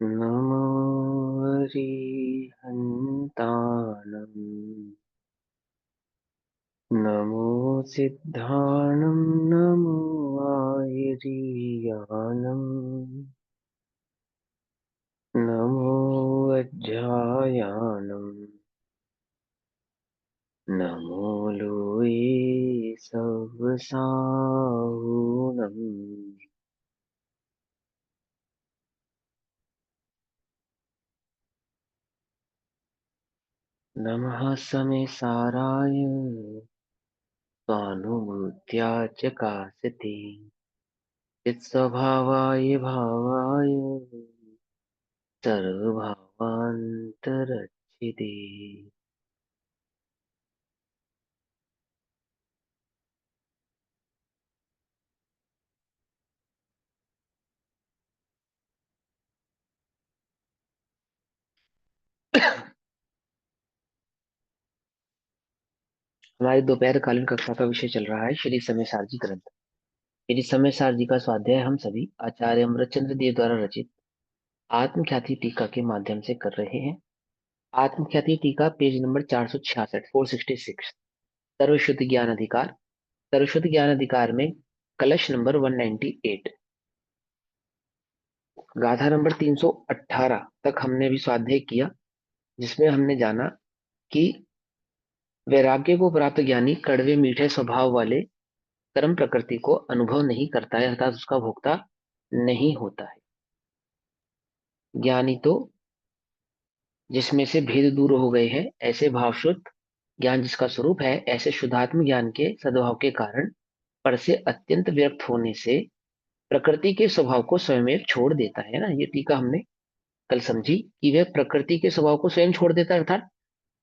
नमो हरिहन्ताणम् नमो सिद्धाणं नमो आयरीयानम् नमो वज्रायाणम् नमो लोये सवसाहुनम् नमः समे साराय स्वानुभूत्या च कासते चित्स्वभावाय भावाय सर्वभावान्तरच्छिदे। हमारी दोपहर कालीन कक्षा का विषय चल रहा है श्री समय सारजी ग्रंथ। श्री समय सारजी का स्वाध्याय हम सभी आचार्य अमृतचंद्र देव द्वारा रचित आत्मख्याति टीका के माध्यम से कर रहे हैं। आत्मख्याति टीका पेज नंबर 466, 466। सर्वश्रुति ज्ञान अधिकार। सर्वश्रुति ज्ञान अधिकार में कलश नंबर 198, गाथा नंबर 318 तक हमने भी स्वाध्याय किया, जिसमें हमने जाना कि वैराग्य को प्राप्त ज्ञानी कड़वे मीठे स्वभाव वाले कर्म प्रकृति को अनुभव नहीं करता है, अर्थात उसका भोक्ता नहीं होता है। ज्ञानी तो जिसमें से भेद दूर हो गए हैं, ऐसे भावशुद्ध ज्ञान जिसका स्वरूप है, ऐसे शुद्धात्म ज्ञान के सद्भाव के कारण पर से अत्यंत विरक्त होने से प्रकृति के स्वभाव को स्वयं छोड़ देता है ना। ये टीका हमने कल समझी कि वह प्रकृति के स्वभाव को स्वयं छोड़ देता है, अर्थात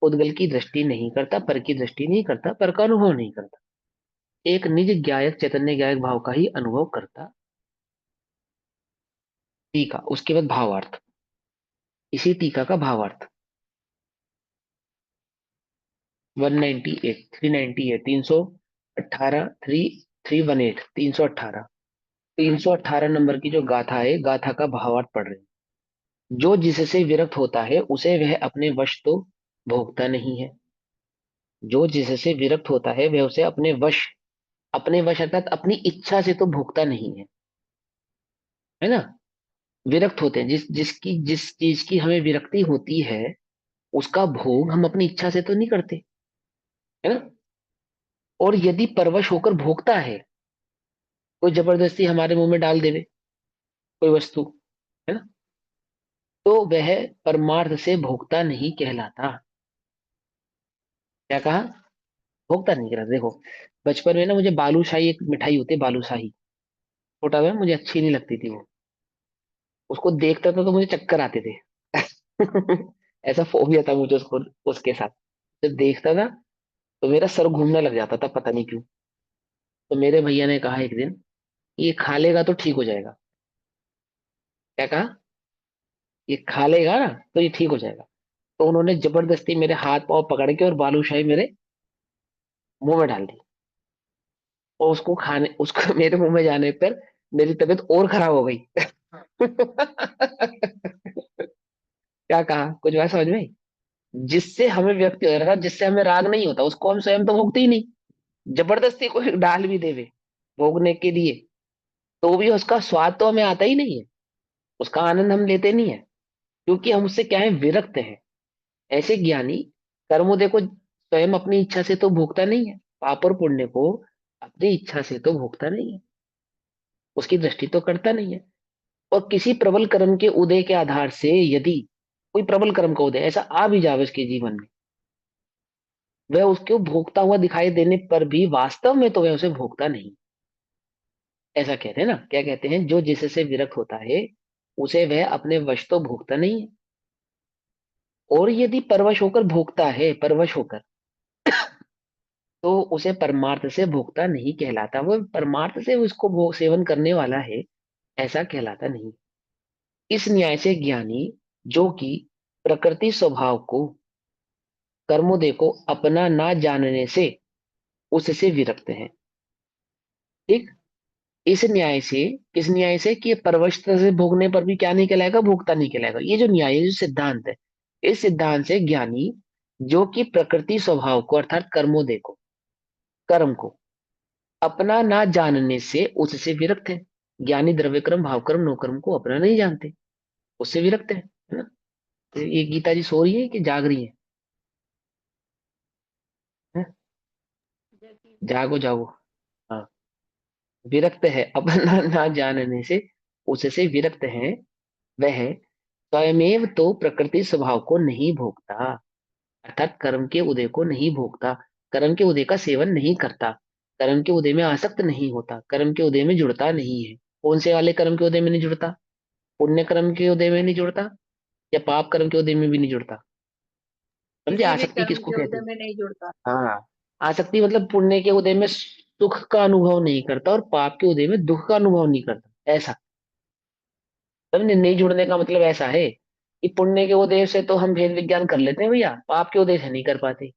उद्गल की दृष्टि नहीं करता, पर की दृष्टि नहीं करता, पर का अनुभव नहीं करता, एक निज ज्ञायक चैतन्य ज्ञायक भाव का ही अनुभव करता। टीका उसके बाद भावार्थ। इसी टीका का भावार्थ 198, 398, 318, 318, 318, 318 नंबर की जो गाथा है, गाथा का भावार्थ पढ़ रहे हैं। जो जिससे विरक्त होता है उसे वह अपने वश तो भोगता नहीं है। जो जिससे विरक्त होता है वह उसे अपने वश अर्थात अपनी इच्छा से तो भोगता नहीं है ना। विरक्त होते हैं, जिस चीज की हमें विरक्ति होती है उसका भोग हम अपनी इच्छा से तो नहीं करते, है ना। और यदि परवश होकर भोगता है, कोई जबरदस्ती हमारे मुंह में डाल देवे कोई वस्तु, है ना, तो वह परमार्थ से भोक्ता नहीं कहलाता। क्या कहा? भोक्ता नहीं कहलाता। देखो, बचपन में ना मुझे बालूशाही, एक मिठाई होती है बालूशाही, छोटा था मुझे अच्छी नहीं लगती थी वो। उसको देखता था तो मुझे चक्कर आते थे। ऐसा फोबिया था मुझे उसको, उसके साथ जब देखता था तो मेरा सर घूमने लग जाता था, पता नहीं क्यों। तो मेरे भैया ने कहा एक दिन, ये खा लेगा तो ठीक हो जाएगा। क्या कहा? ये खा लेगा ना तो ये ठीक हो जाएगा। तो उन्होंने जबरदस्ती मेरे हाथ पांव पकड़ के और बालूशाही मेरे मुंह में डाल दी। और उसको मेरे मुंह में जाने पर मेरी तबीयत और खराब हो गई। क्या कहा? कुछ बात समझ में? जिससे हमें व्यक्ति हो रहा था, जिससे हमें राग नहीं होता, उसको हम स्वयं तो भोगते ही नहीं। जबरदस्ती कोई डाल भी देवे भोगने के लिए, तो भी उसका स्वाद तो हमें आता ही नहीं है, उसका आनंद हम लेते नहीं है, क्योंकि हम उससे क्या है, विरक्त हैं। ऐसे ज्ञानी कर्मोदय को स्वयं अपनी इच्छा से तो भोगता नहीं है, पाप और पुण्य को अपनी इच्छा से तो भोगता नहीं है, उसकी दृष्टि तो करता नहीं है। और किसी प्रबल कर्म के उदय के आधार से यदि कोई प्रबल कर्म का उदय ऐसा आ भी जावे उसके जीवन में, वह उसको भोगता हुआ दिखाई देने पर भी वास्तव में तो वह उसे भोगता नहीं। ऐसा कहते हैं ना, क्या कहते हैं, जो जिससे विरक्त होता है उसे वह अपने वश तो भोगता नहीं है। और यदि परवश होकर भोगता है, परवश होकर, तो उसे परमार्थ से भोक्ता नहीं कहलाता। वो परमार्थ से उसको भोग सेवन करने वाला है, ऐसा कहलाता नहीं। इस न्याय से ज्ञानी, जो कि प्रकृति स्वभाव को, कर्मोदय को अपना ना जानने से उससे विरक्त है। ठीक। इस न्याय से, किस न्याय से, कि ये परवशता से भोगने पर भी क्या नहीं कहलाएगा, भोक्ता नहीं कहलाएगा। ये जो न्याय है, जो सिद्धांत है, इस सिद्धांत से ज्ञानी जो कि प्रकृति स्वभाव को अर्थात कर्मोदय को, कर्म को अपना ना जानने से उससे विरक्त है। ज्ञानी द्रव्य कर्म, भाव कर्म, नो कर्म को अपना नहीं जानते, उससे विरक्त है ना। तो ये गीता जी सो रही है कि जाग रही है? जागो जागो। हाँ, विरक्त है, अपना ना जानने से उससे विरक्त है। वह स्वयमेव तो प्रकृति स्वभाव को नहीं भोगता, अर्थात कर्म के उदय को नहीं भोगता, कर्म के उदय का सेवन नहीं करता, कर्म के उदय में आसक्त नहीं होता, कर्म के उदय में जुड़ता नहीं है। कौन से वाले कर्म के उदय में नहीं जुड़ता? पुण्य कर्म के उदय में नहीं जुड़ता, या पाप कर्म के उदय में भी नहीं जुड़ता। समझे किसी भी आसक्ति कर्म किसको के कहते उदय हैं? में नहीं जुड़ता। हाँ, आसक्ति मतलब पुण्य के उदय में सुख का अनुभव नहीं करता और पाप के उदय में दुख का अनुभव नहीं करता, ऐसा। समझे, नहीं जुड़ने का मतलब ऐसा है कि पुण्य के उदय से तो हम भेद विज्ञान कर लेते हैं भैया, पाप के उदय से नहीं कर पाते।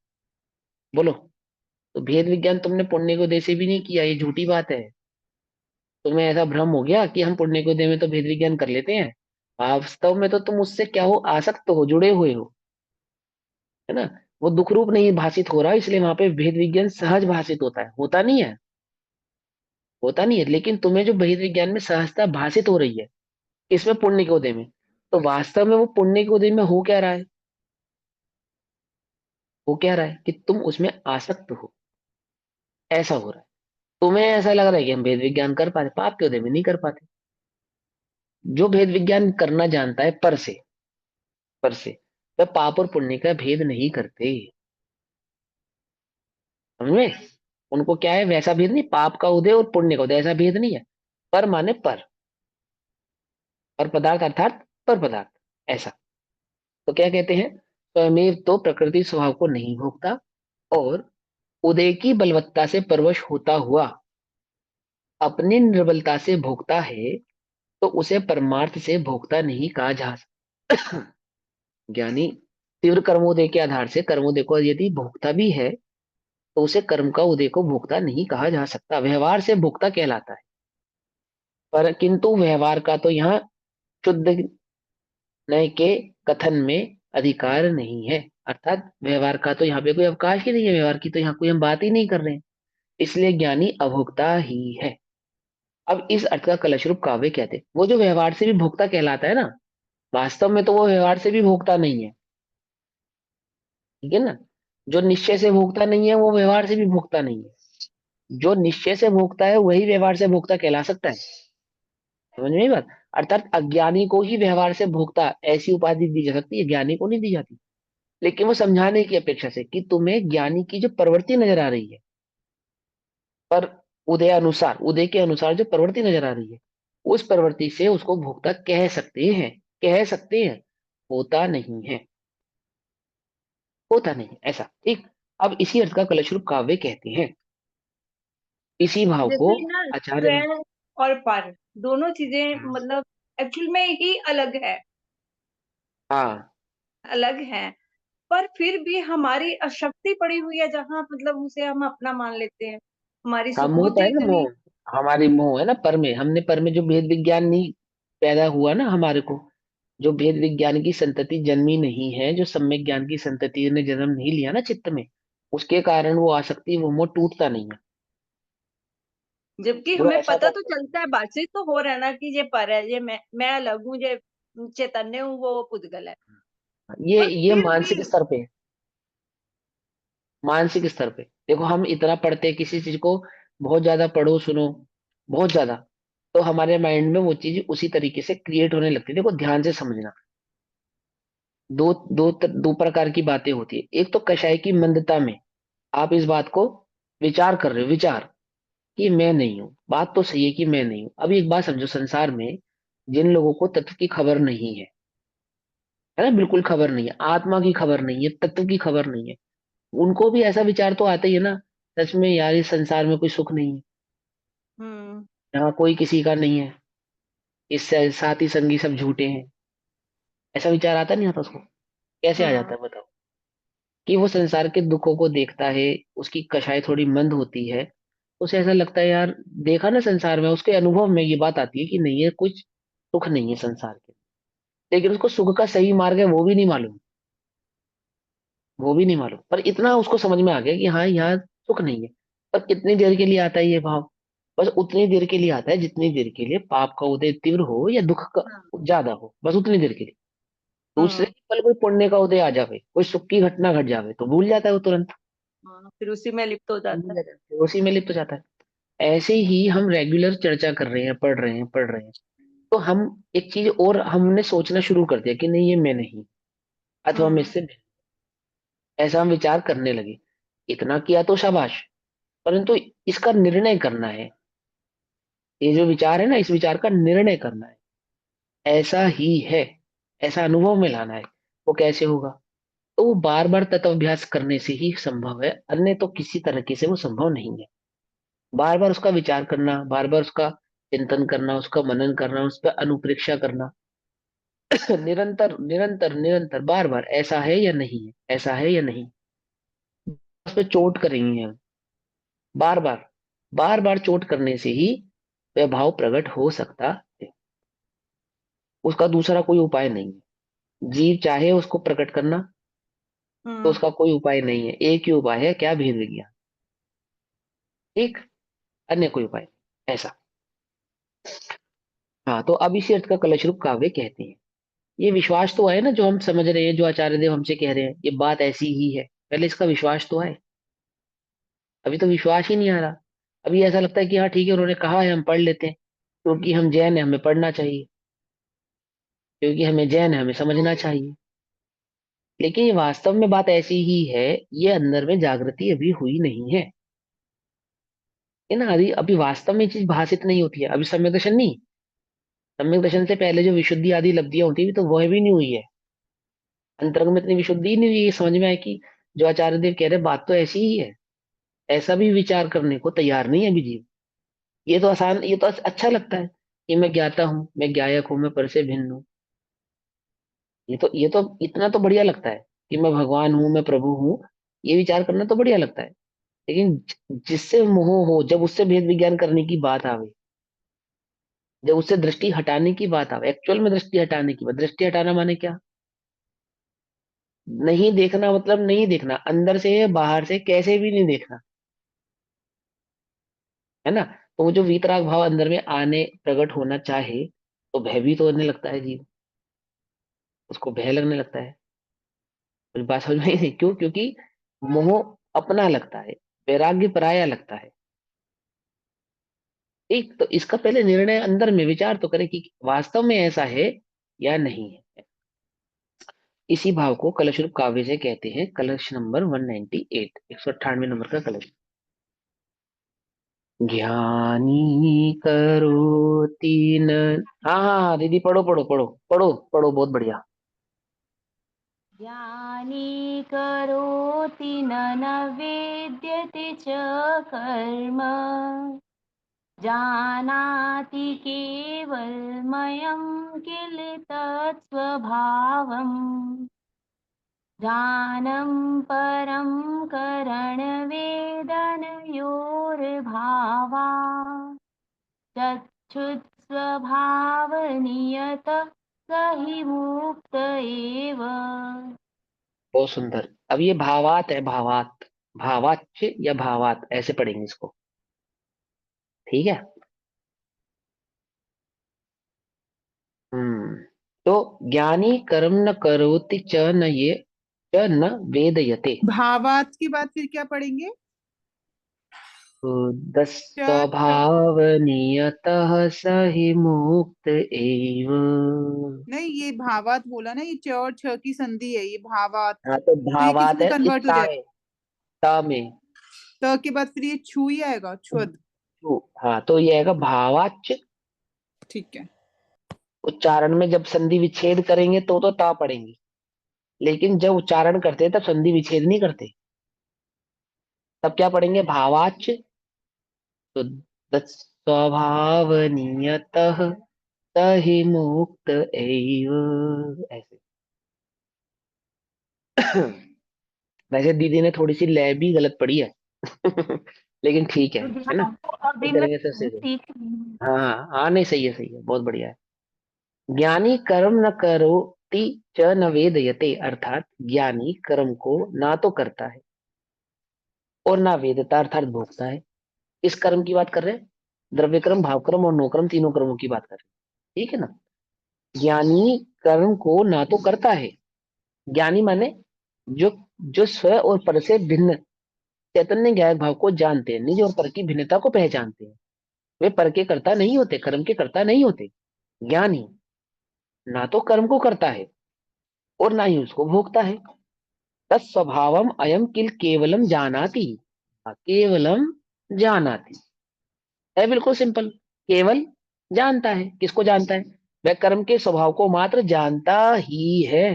बोलो। तो भेद विज्ञान तुमने पुण्य के उदय से भी नहीं किया, ये झूठी बात है। तुम्हें ऐसा भ्रम हो गया कि हम पुण्य के उदय में तो भेद विज्ञान कर लेते हैं। वास्तव में तो तुम उससे क्या हो, आसक्त हो, जुड़े हुए हो, है ना। वो दुख रूप नहीं भाषित हो रहा, इसलिए वहां पे भेद विज्ञान सहज भाषित होता है, होता नहीं है, होता नहीं है। लेकिन तुम्हें जो भेद विज्ञान में सहजता भाषित हो रही है, इसमें पुण्य के उदय में, तो वास्तव में वो पुण्य के उदय में हो क्या रहा है? हो क्या रहा है कि तुम उसमें आसक्त हो, ऐसा हो रहा है। तुम्हें ऐसा लग रहा है कि हम भेद विज्ञान कर पाते, पाप के उदय में नहीं कर पाते। जो भेद विज्ञान करना जानता है पर से, पर से, वह पाप और पुण्य का भेद नहीं करते। समझ में? उनको क्या है, वैसा भेद नहीं, पाप का उदय और पुण्य का उदय, ऐसा भेद नहीं है। पर माने पर पदार्थ अर्थात पर पदार्थ, ऐसा। तो क्या कहते हैं, स्वयमेव तो प्रकृति स्वभाव को नहीं भोगता और उदय की बलवत्ता से परवश होता हुआ अपनी निर्बलता से भोगता है, तो उसे परमार्थ से भोगता नहीं कहा जा सकता। ज्ञानी तीव्र कर्मोदय के आधार से कर्मोदय को यदि भोगता भी है, तो उसे कर्म का उदय को भोगता नहीं कहा जा सकता, व्यवहार से भोगता कहलाता है। पर किंतु व्यवहार का तो यहाँ शुद्ध नय के कथन में अधिकार नहीं है, अर्थात व्यवहार का तो यहाँ पे कोई अवकाश ही नहीं है, व्यवहार की तो यहाँ कोई हम बात ही नहीं कर रहे हैं। इसलिए ज्ञानी अभोक्ता ही है। अब इस अर्थ का कलश रूप काव्य कहते हैं। वो जो व्यवहार से भी भोक्ता कहलाता है ना, वास्तव में तो वो व्यवहार से भी भोक्ता नहीं है, ठीक है ना। जो निश्चय से भोक्ता नहीं है वो व्यवहार से भी भोक्ता नहीं है। जो निश्चय से भोक्ता है वही व्यवहार से भोक्ता कहला सकता है। समझ में आई बात? अर्थात अज्ञानी को ही व्यवहार से भोक्ता ऐसी उपाधि दी जा सकती है, ज्ञानी को नहीं दी जाती। लेकिन वो समझाने की अपेक्षा से कि तुम्हें ज्ञानी की जो प्रवृत्ति नजर आ रही है, पर उदय अनुसार, उदय के अनुसार जो प्रवृत्ति नजर आ रही है, उस प्रवृत्ति से उसको भोक्ता कह सकते हैं, कह सकते हैं। होता नहीं है, होता नहीं है, ऐसा, ठीक। अब इसी अर्थ का कलश्रुप काव्य कहते हैं। इसी भाव को जैसे ना आचार्य। स्व और पर दोनों चीजें हम्म, मतलब एक्चुअल में ही अलग है, हाँ। अलग है। पर फिर भी हमारी अशक्ति पड़ी हुई है जहाँ मतलब उसे हम अपना मान लेते हैं, हमारी हाँ, मोह तो सुबुद्धि है ना, इतनी। मोह। हमारी मोह है ना, पर में, हमने पर में जो भेद विज्ञान नहीं पैदा हुआ ना हमारे को, जो भेद विज्ञान की संतति जन्मी नहीं है, जो सम्यक ज्ञान की संतति ने जन्म नहीं लिया ना चित्त में, उसके कारण वो आसक्ति, वो मोह टूटता नहीं है। जबकि वो हमें ऐसा पता तो करता चलता है, बातचीत तो हो रहा है ना कि ये पर है, ये मैं अलग हूँ, ये चैतन्य हूँ, वो पुद्गल है। है। पर ये फिर मानसिक भी स्तर पे है। मानसिक स्तर पे देखो, हम इतना पढ़ते हैं किसी चीज को, बहुत ज्यादा पढ़ो सुनो, बहुत ज्यादा, तो हमारे माइंड में वो चीज उसी तरीके से क्रिएट होने लगती है। देखो ध्यान से समझना, दो प्रकार की बातें होती है। एक तो कषाय की मंदता में आप इस बात को विचार कर रहे हो, विचार, कि मैं नहीं हूं, बात तो सही है कि मैं नहीं हूं। अब एक बात समझो, संसार में जिन लोगों को तत्व की खबर नहीं है ना, बिल्कुल खबर नहीं है, आत्मा की खबर नहीं है, तत्व की खबर नहीं है, उनको भी ऐसा विचार तो आता ही है ना, सच में यार इस संसार में कोई सुख नहीं है, हम्म यहाँ कोई किसी का नहीं है, इस साथी संगी सब झूठे हैं। ऐसा विचार आता नहीं आता उसको? कैसे आ जाता हम्म है बताओ? कि वो संसार के दुखों को देखता है, उसकी कषाय थोड़ी मंद होती है, उसे ऐसा लगता है यार, देखा ना संसार में, उसके अनुभव में ये बात आती है कि नहीं, ये कुछ सुख नहीं है संसार के। लेकिन उसको सुख का सही मार्ग है वो भी नहीं मालूम, वो भी नहीं मालूम, पर इतना उसको समझ में आ गया कि हाँ यहाँ सुख नहीं है। पर कितनी देर के लिए आता है ये भाव? बस उतनी देर के लिए आता है जितनी देर के लिए पाप का उदय तीव्र हो या दुख का हाँ। ज्यादा हो, बस उतनी देर के लिए। दूसरे हम्म। ही पल कोई पुण्य का उदय आ जावे, कोई सुख की घटना घट जावे, तो भूल जाता है वो तुरंत। हाँ, फिर उसी में लिप्त हो भूल जाता है। जाता है, उसी में लिप्त हो जाता है। ऐसे ही हम रेगुलर चर्चा कर रहे हैं, पढ़ रहे हैं, पढ़ रहे हैं, तो हम एक चीज और हमने सोचना शुरू कर दिया कि नहीं ये मैं नहीं, अथवा मैं हम्म। इससे नहीं। ऐसा हम विचार करने लगे। इतना किया तो शाबाश, परंतु इसका निर्णय करना है। ये जो विचार है ना, इस विचार का निर्णय करना है, ऐसा ही है, ऐसा अनुभव में लाना है। वो कैसे होगा? तो वो बार बार तत्वाभ्यास करने से ही संभव है, अन्य तो किसी तरीके से वो संभव नहीं है। बार बार उसका विचार करना, बार बार उसका चिंतन करना, उसका मनन करना, उस पर अनुप्रेक्षा करना, निरंतर निरंतर निरंतर बार बार, ऐसा है या नहीं है, ऐसा है या नहीं, उस पर चोट करेंगे हम, बार बार, बार बार चोट करने से ही वह भाव प्रकट हो सकता है। उसका दूसरा कोई उपाय नहीं है। जीव चाहे उसको प्रकट करना, तो हम्म। उसका कोई उपाय नहीं है। एक ही उपाय है, क्या? भेद विज्ञान। एक, अन्य कोई उपाय नहीं। ऐसा। हाँ, तो अब इसी अर्थ का कलश रूप काव्य कहते हैं। ये विश्वास तो है ना, जो हम समझ रहे हैं, जो आचार्य देव हमसे कह रहे हैं, ये बात ऐसी ही है, पहले इसका विश्वास तो है। अभी तो विश्वास ही नहीं आ रहा। अभी ऐसा लगता है कि हाँ ठीक है, उन्होंने कहा है, हम पढ़ लेते हैं, क्योंकि हम जैन है हमें पढ़ना चाहिए, क्योंकि हमें जैन है हमें समझना चाहिए। लेकिन ये वास्तव में बात ऐसी ही है, ये अंदर में जागृति अभी हुई नहीं है ना। अभी अभी वास्तव में ये चीज भाषित नहीं होती है, अभी सम्यक दर्शन नहीं, सम्यक दर्शन से पहले जो विशुद्धि आदि लब्धियां होती है तो वह भी नहीं हुई है। अंतरंग में इतनी विशुद्धि ही नहीं हुई, ये समझ में आए कि जो आचार्य देव कह रहे हैं, बात तो ऐसी ही है। ऐसा भी विचार करने को तैयार नहीं है अभी जीव। ये तो आसान, ये तो अच्छा लगता है कि मैं ज्ञाता हूँ, मैं ज्ञायक हूँ, मैं पर से भिन्न हूँ। ये तो इतना तो बढ़िया लगता है कि मैं भगवान हूँ, मैं प्रभु हूँ। ये विचार करना तो बढ़िया लगता है। लेकिन जिससे मोह हो, जब उससे भेद विज्ञान करने की बात आवे, जब उससे दृष्टि हटाने की बात आवे, एक्चुअल में दृष्टि हटाने की बात, दृष्टि हटाना माने क्या? नहीं देखना, मतलब नहीं देखना, अंदर से बाहर से कैसे भी नहीं देखना, है ना। तो वो जो वीतराग भाव अंदर में आने, प्रकट होना चाहे, तो भयभीत होने लगता है जीव, उसको भय लगने लगता है। कुछ बात समझ में नहीं, क्यों? क्योंकि मोह अपना लगता है, वैराग्य पराया लगता है। ठीक, तो इसका पहले निर्णय अंदर में विचार तो करे कि वास्तव में ऐसा है या नहीं है। इसी भाव को कलश रूप काव्य से कहते हैं। कलश नंबर 198, 198 नंबर का कलश। ज्ञानी करोति न। हाँ हाँ हाँ, दीदी पढ़ो पढ़ो पढ़ो पढ़ो पढ़ो, बहुत बढ़िया। ज्ञानी करोति न वेद्यते च कर्म जानाति केवलमयं किल तत्स्वभावम् ज्ञानं परं करणवेदनयोर्भावा चक्षुस्वभावनियतः स हि मुक्त एव। बहुत सुंदर। अब ये भावात है, भावात, भावाच्य या भावात, ऐसे पढ़ेंगे इसको। ठीक है। हम्म। तो ज्ञानी कर्म न करोति च न ये, च न वेदयते। भावार्थ के बाद फिर क्या पढ़ेंगे? तो दस च छ स्वभाव नियतः स हि मुक्त एव। नहीं, ये भावार्थ बोला ना, ये च और छ की संधि है, ये भावार्थ। हाँ, तो तो ये किस भावात में है इस कन्वर्ट हो ता जाएगा? में, ता में। त के बाद फिर ये छू ही आएगा, छुद। हाँ, तो ये आएगा भावाच्य। ठीक है। उच्चारण में जब संधि विच्छेद करेंगे तो ता पढ़ेंगे, लेकिन जब उच्चारण करते हैं तब संधि विच्छेद नहीं करते, तब क्या पढ़ेंगे? भावाच्य। तो स्वभाव नियतः स हि मुक्त एव, ऐसे। वैसे दीदी ने थोड़ी सी लय भी गलत पढ़ी है। लेकिन ठीक है ना, हाँ, अभी इस मैं तरीके से सीख लो। सीख रही हूँ। हाँ हाँ हाँ, नहीं सही है, बहुत बढ़िया है। ज्ञानी कर्म न करोति च न वेदयते, अर्थात ज्ञानी कर्म को ना तो करता है और ना वेदता अर्थात भोगता है। इस कर्म की बात कर रहे हैं, द्रव्य कर्म, भाव कर्म और नो कर्म, तीनों कर्मों की बात कर रहे हैं, ठीक है ना। ज्ञानी कर्म को ना तो करता है, ज्ञानी माने जो जो स्व और पर से भिन्न चैतन्य ज्ञान भाव को जानते हैं, निज और पर की भिन्नता को पहचानते हैं, वे पर के कर्ता नहीं होते, कर्म के कर्ता नहीं होते। ज्ञानी ना तो कर्म को करता है और ना ही उसको भोगता है। तत्स्वभावम अयम किल केवलम जानाति, केवलम जानाति है, बिल्कुल सिंपल। केवल जानता है, किसको जानता है? वह कर्म के स्वभाव को मात्र जानता ही है,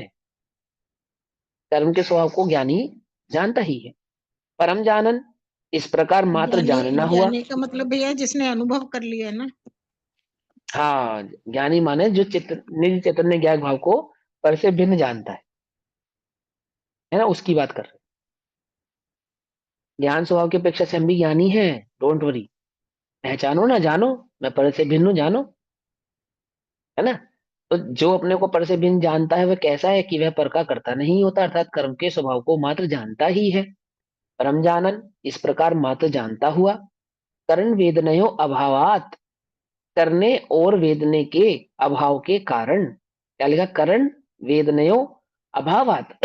कर्म के स्वभाव को ज्ञानी जानता ही है। परम जानन, इस प्रकार मात्र ज्ञानी जानना हुआ। ज्ञानी का मतलब भैया जिसने अनुभव कर लिया है ना। हाँ, ज्ञानी माने जो निज चैतन्य ज्ञान भाव को पर से भिन्न जानता है ना, उसकी बात कर रहे हैं। ज्ञान स्वभाव की अपेक्षा से हम भी ज्ञानी हैं, डोंट वरी। पहचानो ना, जानो, मैं पर से भिन्न हूं, जानो, है ना। तो जो अपने को पर से भिन्न जानता है वह कैसा है कि वह पर का कर्ता नहीं होता, अर्थात कर्म के स्वभाव को मात्र जानता ही है। परम जानन, इस प्रकार मात्र जानता हुआ। करण वेदनयो अभावात, करने और वेदने के अभाव के कारण, क्या लिखा? करण वेदनयो अभावात,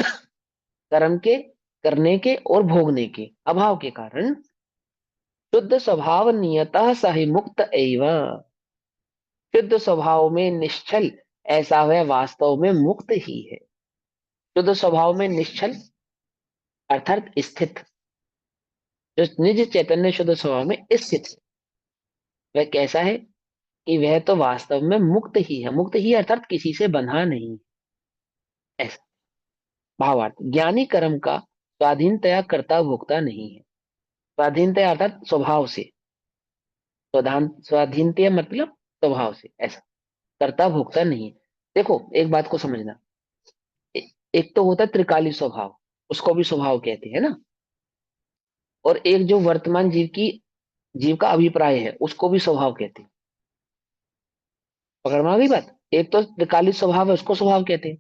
कर्म के, करने के और भोगने के अभाव के कारण, शुद्ध स्वभाव नियतः सहि मुक्त एव, शुद्ध स्वभाव में निश्चल ऐसा वह वास्तव में मुक्त ही है। शुद्ध स्वभाव में निश्चल अर्थात स्थित, जो निज चैतन्य शुद्ध स्वभाव में स्थित है, वह कैसा है कि वह तो वास्तव में मुक्त ही है। मुक्त ही अर्थात किसी से बंधा नहीं, ऐसा भावार्थ। ज्ञानी कर्म का स्वाधीनतया कर्ता भोक्ता नहीं है। स्वाधीनतया अर्थात स्वभाव से, स्वाधीनतया मतलब स्वभाव से, ऐसा कर्ता भोक्ता नहीं है। देखो एक बात को समझना, एक तो होता है त्रिकाली स्वभाव, उसको भी स्वभाव कहते हैं ना, और एक जो वर्तमान जीव का अभिप्राय है उसको भी स्वभाव कहते हैं। पकड़ में आ गई बात? एक तो त्रिकाली स्वभाव है उसको स्वभाव कहते हैं,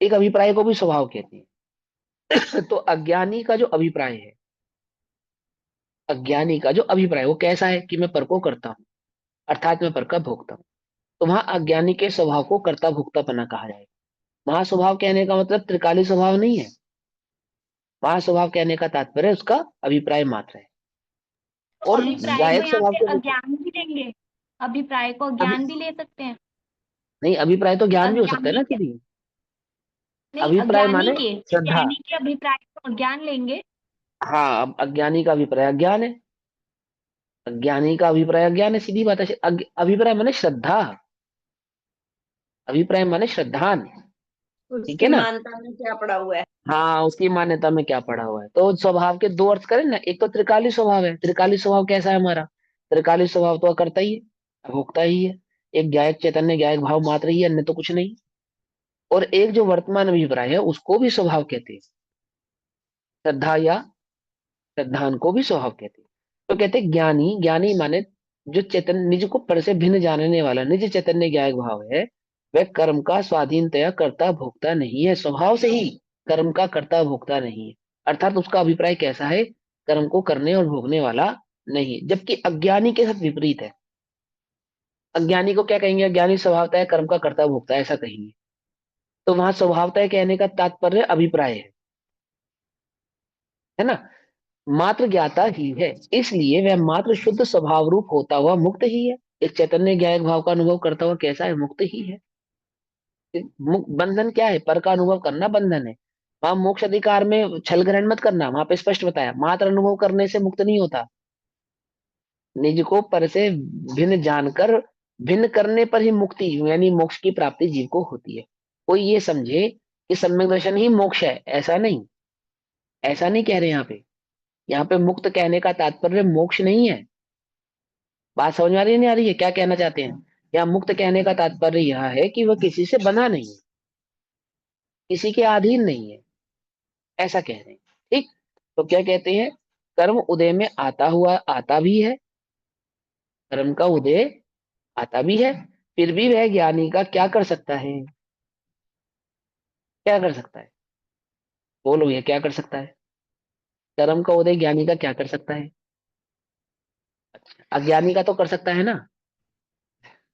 एक अभिप्राय को भी स्वभाव कहते हैं। तो अज्ञानी का जो अभिप्राय है, अज्ञानी का जो अभिप्राय वो कैसा है कि मैं पर को करता हूँ, अर्थात मैं पर का भोगता हूँ। तो वहां अज्ञानी के स्वभाव को कर्ता भोक्तापना कहा जाएगा। वहां स्वभाव कहने का मतलब त्रिकाली स्वभाव नहीं है, वहां स्वभाव कहने का तात्पर्य उसका अभिप्राय मात्र है। और अभिप्राय को गायक यहाँ स्वभाव पे के विपरीत, अज्ञान भी लेंगे, अभिप्राय को अभी अज्ञान भी ले सकते हैं। नहीं, अभिप्राय तो ज्ञान भी हो सकता है अज्ञानी ना के, दीदी। नहीं अभिप्राय अज्ञानी माने के, श्रद्धा। ज्ञानी के अभिप्राय को अज्ञान लेंगे। हाँ, अब अज्ञानी का अभिप्राय अज्ञान है, अज्ञानी का अभिप्राय अज्ञान है, सीधी बात है। अभिप्राय माने श्रद्धा, अभिप्राय माने श्रद्धान, ठीक उसकी है ना। मानता में क्या पड़ा हुआ है। हाँ, उसकी मान्यता में क्या पड़ा हुआ है। तो स्वभाव के दो अर्थ करें ना, एक तो त्रिकाली स्वभाव है, त्रिकाली स्वभाव कैसा है हमारा? त्रिकाली स्वभाव तो करता ही है, भोगता ही है, एक ज्ञायक चैतन्य ज्ञायक भाव मात्र ही है, अन्य तो कुछ नहीं। और एक जो वर्तमान अभिप्राय है उसको भी स्वभाव कहते हैं, श्रद्धा या श्रद्धान को भी स्वभाव कहते हैं। तो कहते हैं ज्ञानी, ज्ञानी माने जो चैतन्य निज को पर से भिन्न जानने वाला निज चैतन्य ज्ञायक भाव है, वह कर्म का स्वाधीनतया कर्ता भोक्ता नहीं है, स्वभाव से ही कर्म का कर्ता भोक्ता नहीं है। अर्थात उसका अभिप्राय कैसा है? कर्म को करने और भोगने वाला नहीं, जबकि अज्ञानी के साथ विपरीत है। अज्ञानी को क्या कहेंगे? अज्ञानी स्वभावतः कर्म का कर्ता भोक्ता है, ऐसा कहेंगे। तो वहां स्वभावतः कहने का तात्पर्य अभिप्राय है ना। मात्र ज्ञाता ही है, इसलिए वह मात्र शुद्ध स्वभाव रूप होता हुआ मुक्त ही है। एक चैतन्य ज्ञायक भाव का अनुभव करता हुआ कैसा है? मुक्त ही है। बंधन क्या है? पर का अनुभव करना बंधन है। वहां मोक्ष अधिकार में छल ग्रहण मत करना, वहां पे स्पष्ट बताया मात्र अनुभव करने से मुक्त नहीं होता, निज को पर से भिन्न जानकर भिन्न करने पर ही मुक्ति यानी मोक्ष की प्राप्ति जीव को होती है। कोई ये समझे कि सम्यक दर्शन ही मोक्ष है, ऐसा नहीं, ऐसा नहीं कह रहे यहाँ पे। यहाँ पे मुक्त कहने का तात्पर्य मोक्ष नहीं है। बात समझ में आ रही है नहीं आ रही है, क्या कहना चाहते हैं? यहाँ मुक्त कहने का तात्पर्य यह है कि वह किसी से बंधा नहीं है, किसी के अधीन नहीं है, ऐसा कह रहे हैं। ठीक, तो क्या कहते हैं कर्म उदय में आता हुआ आता भी है, कर्म का उदय आता भी है, फिर भी वह ज्ञानी का क्या कर सकता है? क्या कर सकता है? बोलो ये क्या कर सकता है? कर्म का उदय ज्ञानी का क्या कर सकता है? अज्ञानी का तो कर सकता है ना।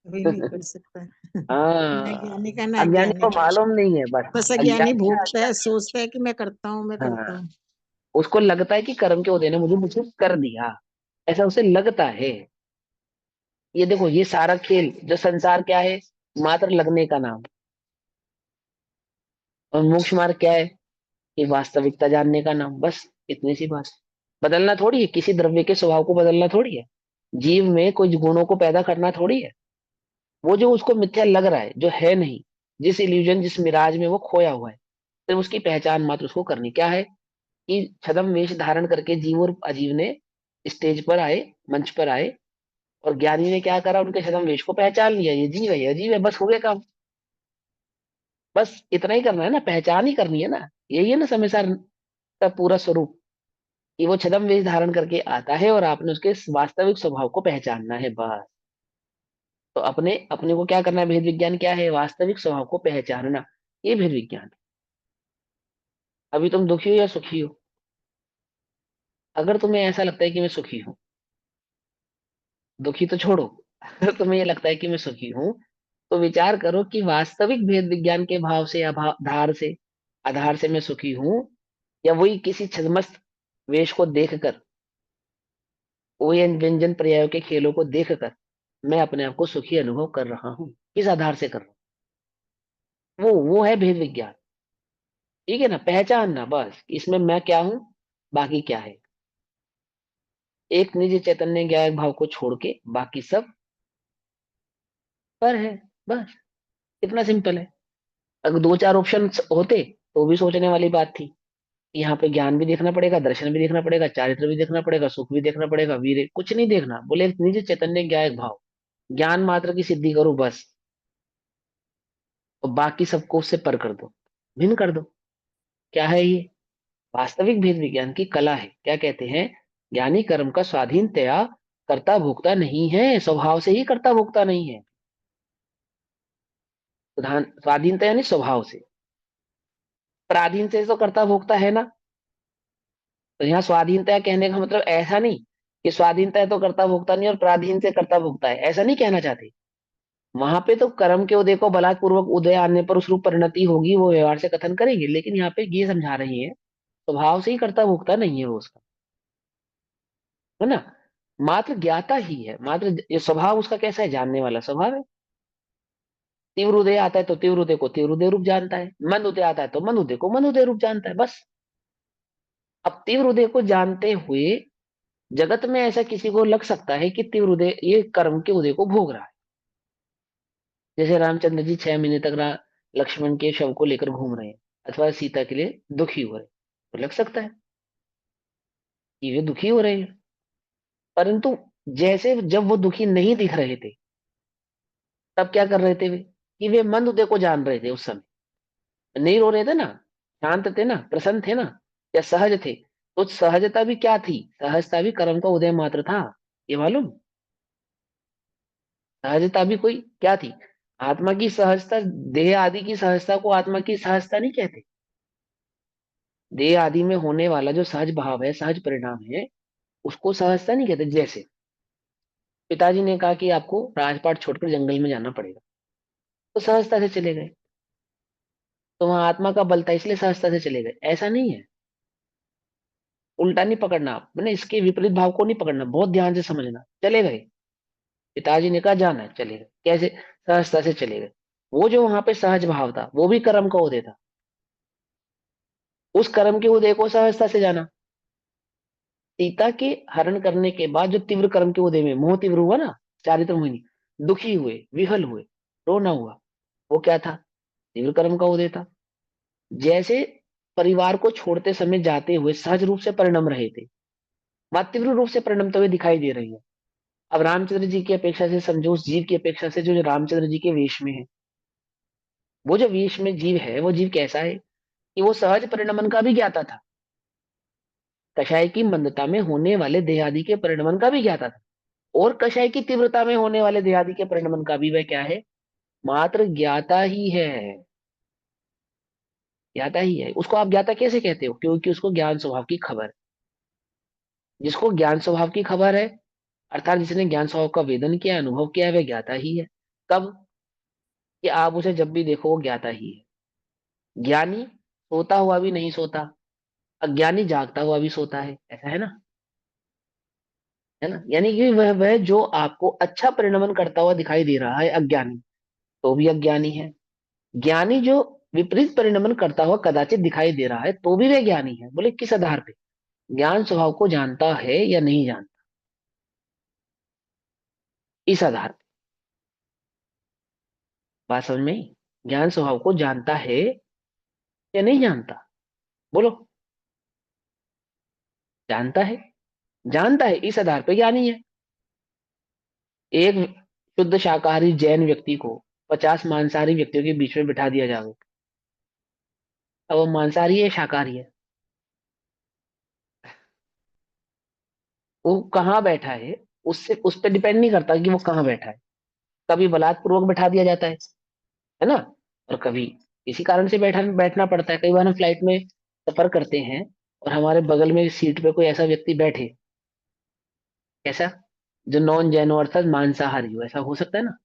कभी नहीं कर सकता। न हाँ, ज्ञानी का ना अज्ञानी अज्ञानी को का। मालूम नहीं है बस। बस अज्ञानी अज्ञानी का भोगता है, सोचता है कि मैं करता हूँ, मैं करता हाँ, हूँ। उसको लगता है कि कर्म के उदय ने मुझे मुझे कर दिया, ऐसा उसे लगता है। ये देखो ये सारा खेल जो संसार क्या है, मात्र लगने का नाम। और मोक्ष मार्ग क्या है? ये वास्तविकता जानने का नाम, बस इतनी सी बात। बदलना थोड़ी है, किसी द्रव्य के स्वभाव को बदलना थोड़ी है, जीव में कुछ गुणों को पैदा करना थोड़ी है। वो जो उसको मिथ्या लग रहा है, जो है नहीं, जिस इल्यूजन जिस मिराज में वो खोया हुआ है, सिर्फ उसकी पहचान मात्र उसको करनी क्या है कि छद्म वेश धारण करके जीव और अजीव ने स्टेज पर आए, मंच पर आए, और ज्ञानी ने क्या करा, उनके छद्म वेश को पहचान लिया, ये जीव है ये अजीव है, बस हो गया काम। बस इतना ही करना है ना, पहचान ही करनी है ना। यही है ना समय का पूरा स्वरूप, कि वो छद्म वेश धारण करके आता है और आपने उसके वास्तविक स्वभाव को पहचानना है बस। तो अपने अपने को क्या करना है, भेद विज्ञान क्या है, वास्तविक स्वभाव को पहचानना, ये भेद विज्ञान है। अभी तुम दुखी हो या सुखी हो? अगर तुम्हें ऐसा लगता है कि मैं सुखी हूँ, दुखी तो छोड़ो, अगर तुम्हें ये लगता है कि मैं सुखी हूँ, तो विचार करो कि वास्तविक भेद विज्ञान के भाव से, आधार से मैं सुखी हूँ, या वही किसी छद्मस्त वेश को देखकर, वही व्यंजन पर्यायों के खेलों को देखकर मैं अपने आप को सुखी अनुभव कर रहा हूँ, किस आधार से कर रहा हूँ? वो है भेद विज्ञान। ठीक है ना, पहचानना बस, इसमें मैं क्या हूँ, बाकी क्या है। एक निजी चैतन्य ज्ञान भाव को छोड़ के बाकी सब पर है, बस इतना सिंपल है। अगर दो चार ऑप्शन होते तो भी सोचने वाली बात थी। यहाँ पे ज्ञान भी देखना पड़ेगा, दर्शन भी देखना पड़ेगा, चारित्र भी देखना पड़ेगा, सुख भी देखना पड़ेगा, वीर कुछ नहीं देखना, बोले एक निजी चैतन्य ज्ञान भाव, ज्ञान मात्र की सिद्धि करो बस, और बाकी सबको उससे पर कर दो, भिन्न कर दो। क्या है ये? वास्तविक भेद विज्ञान की कला है। क्या कहते हैं? ज्ञानी कर्म का स्वाधीनतया कर्ता भोक्ता नहीं है, स्वभाव से ही कर्ता भोक्ता नहीं है। स्वाधीनता यानी स्वभाव से, पराधीन से तो कर्ता भोक्ता है ना। तो यहाँ स्वाधीनता कहने का मतलब ऐसा नहीं कि स्वाधीनता है तो कर्ता भोक्ता नहीं और पराधीन से कर्ता भोक्ता है, ऐसा नहीं कहना चाहते। वहां पे तो कर्म के उदय को बलात्पूर्वक उदय आने पर उस रूप परिणति होगी, वो व्यवहार से कथन करेंगे, लेकिन यहाँ पे ये समझा रही है स्वभाव से ही कर्ता भोक्ता नहीं है वो उसका, है ना। मात्र ज्ञाता ही है, मात्र ये स्वभाव उसका कैसा है, जानने वाला स्वभाव है। तीव्र उदय आता है तो तीव्र उदय को तीव्र उदय रूप जानता है, मंद उदय आता है तो मंद उदय को मंद उदय रूप जानता है, बस। अब तीव्र उदय को जानते हुए जगत में ऐसा किसी को लग सकता है कि तीव्र उदय ये कर्म के उदय को भोग रहा है। जैसे रामचंद्र जी 6 महीने तक लक्ष्मण के शव को लेकर घूम रहे हैं, अथवा सीता के लिए दुखी हो रहे हैं, तो लग सकता है कि वे दुखी हो रहे हैं। परंतु जैसे जब वो दुखी नहीं दिख रहे थे, तब क्या कर रहे थे वे, कि वे मंद उदय को जान रहे थे उस समय, नहीं रो रहे थे ना, शांत थे ना, प्रसन्न थे ना, या सहज थे। तो सहजता भी क्या थी, सहजता भी कर्म का उदय मात्र था, ये मालूम। सहजता भी कोई क्या थी, आत्मा की सहजता। देह आदि की सहजता को आत्मा की सहजता नहीं कहते। देह आदि में होने वाला जो सहज भाव है, सहज परिणाम है, उसको सहजता नहीं कहते। जैसे पिताजी ने कहा कि आपको राजपाट छोड़कर जंगल में जाना पड़ेगा, तो सहजता से चले गए, तो वहां आत्मा का बल था इसलिए सहजता से चले गए, ऐसा नहीं है। उल्टा नहीं पकड़ना, मैंने इसके विपरीत भाव को नहीं पकड़ना, बहुत ध्यान से समझना। चले गए, पिताजी ने कहा जाना है, चले गए, कैसे? सहजता से चले गए। वो जो वहां पे सहज भाव था, वो भी कर्म का उदय था, उस कर्म के उदय को सहजता से जाना। सीता के हरण करने के बाद जो तीव्र कर्म के उदय में मोह तीव्र हुआ ना, चारित्र मोहिनी, दुखी हुए, विहल हुए, रोना हुआ, वो क्या था? तीव्र कर्म का उदय था। जैसे परिवार को छोड़ते समय जाते हुए सहज रूप से परिणम रहे थे, वहां तीव्र रूप से परिणमते हुए दिखाई दे रही है। अब रामचंद्र जी की अपेक्षा से समझो, उस जीव की अपेक्षा से जो रामचंद्र जी के वेश में है, वो जो वेश में जीव है, वो जीव कैसा है कि वो सहज परिणमन का भी ज्ञाता था। कषाय की मंदता में होने वाले देहादि के परिणमन का भी ज्ञाता था, और कषाय की तीव्रता में होने वाले देहादि के परिणमन का भी वह क्या है, मात्र ज्ञाता ही है। ज्ञाता ही है। उसको आप ज्ञाता कैसे कहते हो? क्योंकि उसको ज्ञान स्वभाव की खबर है। जिसको ज्ञान स्वभाव की खबर है, अर्थात जिसने ज्ञान स्वभाव का वेदन किया, अनुभव किया है, वह ज्ञाता ही है। कब? कि आप उसे जब भी देखो वो ज्ञाता ही है। ज्ञानी सोता हुआ भी नहीं सोता, अज्ञानी जागता हुआ भी सोता है, ऐसा है ना? है ना? यानी कि वह जो आपको अच्छा परिणमन करता हुआ दिखाई दे रहा है अज्ञानी, तो भी अज्ञानी है। ज्ञानी जो विपरीत परिणमन करता हुआ कदाचित दिखाई दे रहा है, तो भी वह ज्ञानी है। बोले किस आधार पे? ज्ञान स्वभाव को जानता है या नहीं जानता, इस आधार पे। बात समझ में आई? ज्ञान स्वभाव को जानता है या नहीं जानता? बोलो। जानता है। जानता है, इस आधार पे ज्ञानी है। एक शुद्ध शाकाहारी जैन व्यक्ति को 50 मांसाहारी व्यक्तियों के बीच में बिठा दिया जाए, अब वो मांसाहारी है शाकाहारी है? वो कहाँ बैठा है, उससे उस पर डिपेंड नहीं करता कि वो कहाँ बैठा है। कभी बलात्पूर्वक बैठा दिया जाता है ना, और कभी किसी कारण से बैठना पड़ता है। कई बार हम फ्लाइट में सफर करते हैं और हमारे बगल में सीट पे कोई ऐसा व्यक्ति बैठे, कैसा, जो नॉन जैनो अर्थात मांसाहारी हो, ऐसा हो सकता है ना?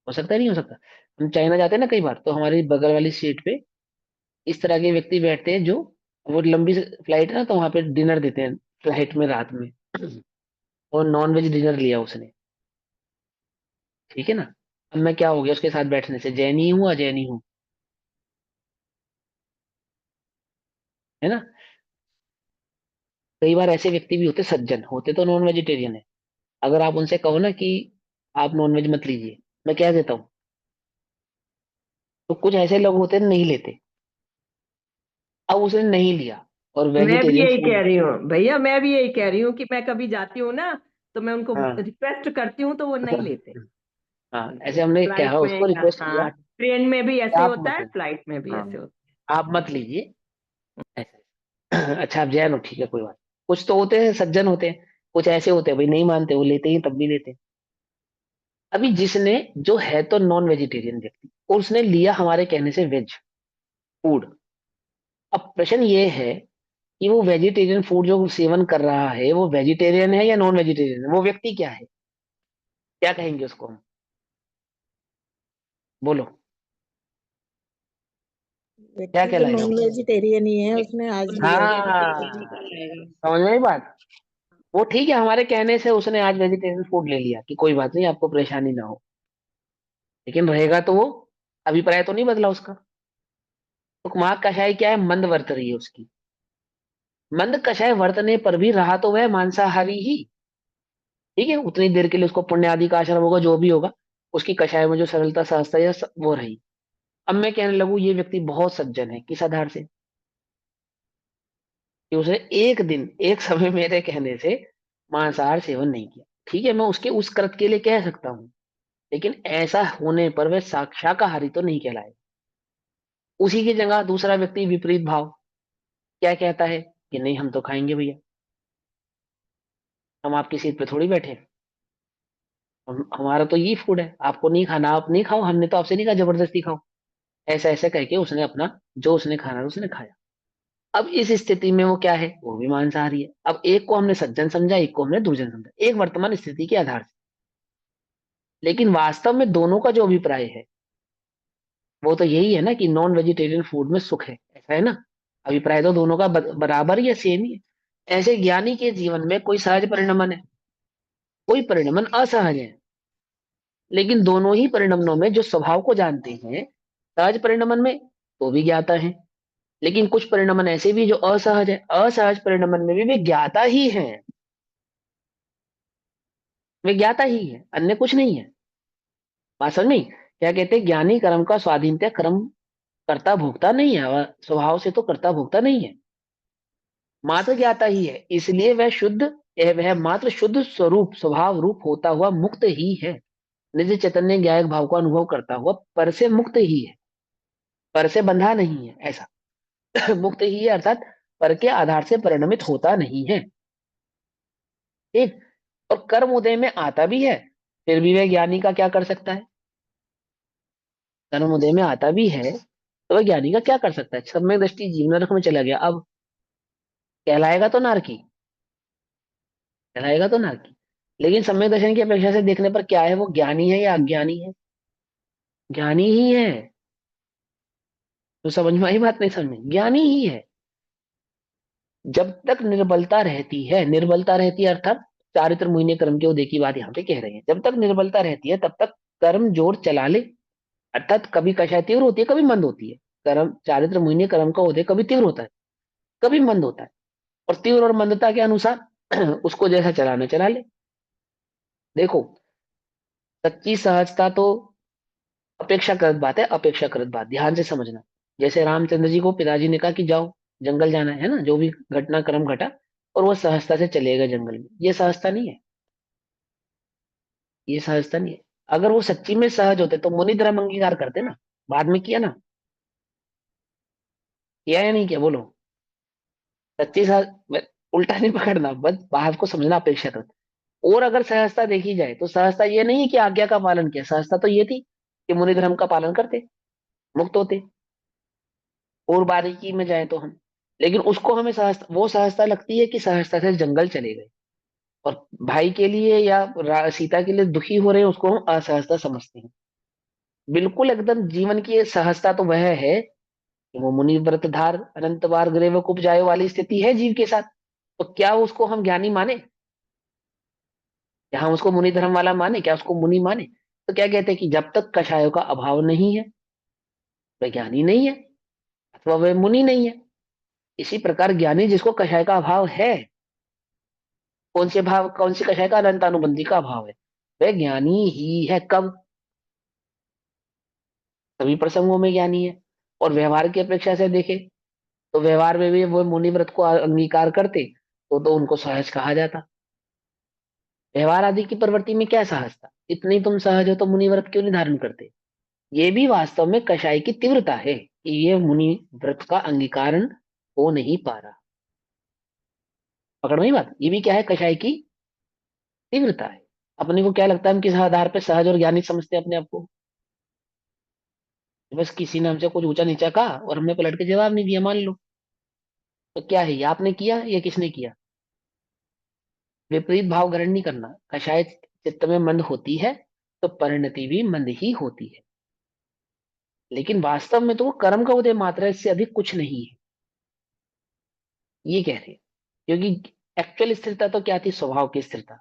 हो सकता है, नहीं हो सकता? हम चाइना जाते हैं ना कई बार, तो हमारी बगल वाली सीट पे इस तरह के व्यक्ति बैठते हैं, जो, वो लंबी फ्लाइट है ना, तो वहां पे डिनर देते हैं फ्लाइट में रात में, और नॉन वेज डिनर लिया उसने, ठीक है ना? अब मैं क्या हो गया उसके साथ बैठने से, जैनी हूँ अजैनी हूँ? है ना? कई बार ऐसे व्यक्ति भी होते, सज्जन होते, तो नॉन वेजिटेरियन है। अगर आप उनसे कहो ना कि आप नॉन वेज मत लीजिए, मैं कह देता हूँ, तो कुछ ऐसे लोग होते हैं नहीं लेते। अब उसने नहीं लिया और मैं भी वेजिटेरियन यही कह फूड। रही हूँ भैया, मैं भी यही कह रही हूँ कि मैं कभी जाती हूँ ना, तो मैं उनको हाँ। रिक्वेस्ट करती हूँ तो वो नहीं लेते। हाँ, ऐसे हमने फ्लाइट कहा, में उसको या रिक्वेस्ट किया हाँ, ट्रेन में भी कि ऐसे आप होता मत है, लीजिए। फ्लाइट में भी ऐसे हाँ, होता आप मत लीजिए, ऐसे। अच्छा, आप जैन हो, ठीक है, कोई बात। कुछ तो होते हैं सज्जन होते हैं, कुछ ऐसे होते हैं भाई नहीं मानते, वो लेते ही तब भी लेते हैं। अभी जिसने, जो है तो नॉन वेजिटेरियन व्यक्ति, और उसने लिया हमारे कहने से वेज फूड। अब प्रश्न ये है कि वो वेजिटेरियन फूड जो सेवन कर रहा है, वो वेजिटेरियन है या नॉन वेजिटेरियन है? वो व्यक्ति क्या है, क्या कहेंगे उसको हम? बोलो, है। क्या व्यक्ति तो कहलाएगा नॉन वो? वेजिटेरियन ही है, उसने आज लिया है तो फिर हाँ, वही कहलाएगा। समझ में आई बात? वो ठीक है, हमारे कहने से उसने आज वेजिटेरियन फूड ले लिया कि कोई बात नहीं, आपको परेशानी ना हो, लेकिन रहेगा तो वो, अभिप्राय तो नहीं बदला उसका। तो माँ कषाय क्या है, मंद वर्त रही है उसकी। मंद कषाय वर्तने पर भी रहा तो वह मांसाहारी ही, ठीक है, उतनी देर के लिए उसको पुण्य आदि का आश्रम होगा, जो भी होगा, उसकी कषाय में जो सरलता सहजता वो रही। अब मैं कहने लगूं ये व्यक्ति बहुत सज्जन है, किस आधार से? कि उसने एक दिन, एक समय मेरे कहने से मांसाहार सेवन नहीं किया, ठीक है, मैं उसके उस कृत के लिए कह सकता हूँ, लेकिन ऐसा होने पर वह शाकाहारी तो नहीं कहलाए। उसी की जगह दूसरा व्यक्ति विपरीत भाव क्या कहता है कि नहीं, हम तो खाएंगे भैया, हम आपकी सीट पे थोड़ी बैठे हैं, हमारा तो ये फूड है, आपको नहीं खाना आप नहीं खाओ, हमने तो आपसे नहीं कहा जबरदस्ती खाओ। ऐसा ऐसा करके उसने अपना, जो उसने खाना था उसने खाया। अब इस स्थिति में वो क्या है, वो भी मांसाहारी है। अब एक को हमने सज्जन समझा, एक को हमने दुर्जन समझा, एक वर्तमान स्थिति के आधार से। लेकिन वास्तव में दोनों का जो अभिप्राय है, वो तो यही है ना कि नॉन वेजिटेरियन फूड में सुख है, ऐसा है ना? अभिप्राय तो दोनों का बराबर ही है, सेम ही है। ऐसे ज्ञानी के जीवन में कोई सहज परिणमन है, कोई परिणमन असहज है, लेकिन दोनों ही परिणमनों में जो स्वभाव को जानते हैं, सहज परिणमन में तो भी ज्ञाता है, लेकिन कुछ परिणमन ऐसे भी जो असहज है, असहज परिणमन में भी वे ज्ञाता ही हैं। वे ज्ञाता ही है, अन्य कुछ नहीं है। बात समझ में? क्या कहते हैं, ज्ञानी कर्म का स्वाधीनता, कर्म कर्ता भोक्ता नहीं है, वह स्वभाव से तो कर्ता भोक्ता नहीं है, मात्र ज्ञाता ही है। इसलिए वह शुद्ध, वह मात्र शुद्ध स्वरूप स्वभाव रूप होता हुआ मुक्त ही है। निज चैतन्य ज्ञायक भाव का अनुभव करता हुआ पर से मुक्त ही है, पर से बंधा नहीं है, ऐसा। मुक्त ही है, अर्थात पर के आधार से परिणमित होता नहीं है। ठीक। और कर्म उदय में आता भी है, फिर भी वह ज्ञानी का क्या कर सकता है? कर्म उदय में आता भी है तो वह ज्ञानी का क्या कर सकता है? सम्यक दृष्टि जीवन रख में चला गया, अब कहलाएगा तो नारकी, कहलाएगा तो नारकी। लेकिन सम्यक दर्शन की अपेक्षा से देखने पर क्या है, वो ज्ञानी है या अज्ञानी है? ज्ञानी ही है। तो समझ में आई बात? नहीं समझ में? ज्ञानी ही है। जब तक निर्बलता रहती है, निर्बलता रहती है अर्थात चारित्र मुनि कर्म के उदय की बात यहाँ पे कह रहे हैं, जब तक निर्बलता रहती है तब तक कर्म जोर चला ले। अर्थात कभी कषाय तीव्र होती है, कभी मंद होती है। कर्म चारित्र मुनि कर्म का उदय कभी तीव्र होता है, कभी मंद होता है, और तीव्र और मंदता के अनुसार उसको जैसा चलाना चला ले। देखो, सच्ची सहजता तो अपेक्षाकृत बात है, अपेक्षाकृत बात ध्यान से समझना। जैसे रामचंद्र जी को पिताजी ने कहा कि जाओ जंगल जाना है ना, जो भी घटनाक्रम घटा, और वो सहजता से चले गए जंगल में, ये सहजता नहीं है, ये सहजता नहीं है। अगर वो सच्ची में सहज होते तो मुनि धर्म अंगीकार करते ना, बाद में किया ना, किया या नहीं किया बोलो? सच्ची सहज उल्टा नहीं पकड़ना, बस बात को समझना अपेक्षाकृत। और अगर सहजता देखी जाए तो सहजता ये नहीं है कि आज्ञा का पालन किया, सहजता तो ये थी कि मुनि धर्म का पालन करते, मुक्त होते। और बारीकी में जाए तो हम, लेकिन उसको हमें सहजता, वो सहजता लगती है कि सहजता से जंगल चले गए, और भाई के लिए या सीता के लिए दुखी हो रहे हैं उसको हम असहजता समझते हैं। बिल्कुल एकदम जीवन की ये सहजता तो वह है कि वो मुनि व्रत धार अनंत बार ग्रेव कुप जाए वाली स्थिति है जीव के साथ। तो क्या उसको हम ज्ञानी माने? क्या हम उसको मुनि धर्म वाला माने? क्या उसको मुनि माने? तो क्या कहते हैं कि जब तक कषायों का अभाव नहीं है वह ज्ञानी नहीं है, अथवा वह मुनि नहीं है। इसी प्रकार ज्ञानी जिसको कषाय का अभाव है, कौन से भाव, कौन सी कषाय का? अनंत अनुबंधी का अभाव है, वह ज्ञानी ही है। कब? सभी प्रसंगों में ज्ञानी है। और व्यवहार की अपेक्षा से देखे तो व्यवहार में भी वो मुनि व्रत को अंगीकार करते तो उनको सहज कहा जाता। व्यवहार आदि की प्रवृत्ति में क्या सहज था? इतनी तुम सहज हो तो मुनि व्रत क्यों नहीं धारण करते? ये भी वास्तव में कषाय की तीव्रता है कि ये मुनि व्रत का अंगीकारण हो नहीं पा रहा। पकड़ में ही बात? ये भी क्या है? कषाय की तीव्रता है। अपने को क्या लगता है हम किस आधार पर सहज और ज्ञानी समझते हैं अपने आप को? बस किसी ने हमसे कुछ ऊंचा नीचा कहा और हमने पलट के जवाब नहीं दिया, मान लो, तो क्या है? ये आपने किया या किसने किया? विपरीत भाव ग्रहण नहीं करना। कषाय चित्त में मंद होती है तो परिणति भी मंद ही होती है, लेकिन वास्तव में तो वो कर्म का उदय मात्रा है, इससे अधिक कुछ नहीं है, ये कह रहे हैं। क्योंकि एक्चुअल स्थिरता तो क्या थी? स्वभाव की स्थिरता।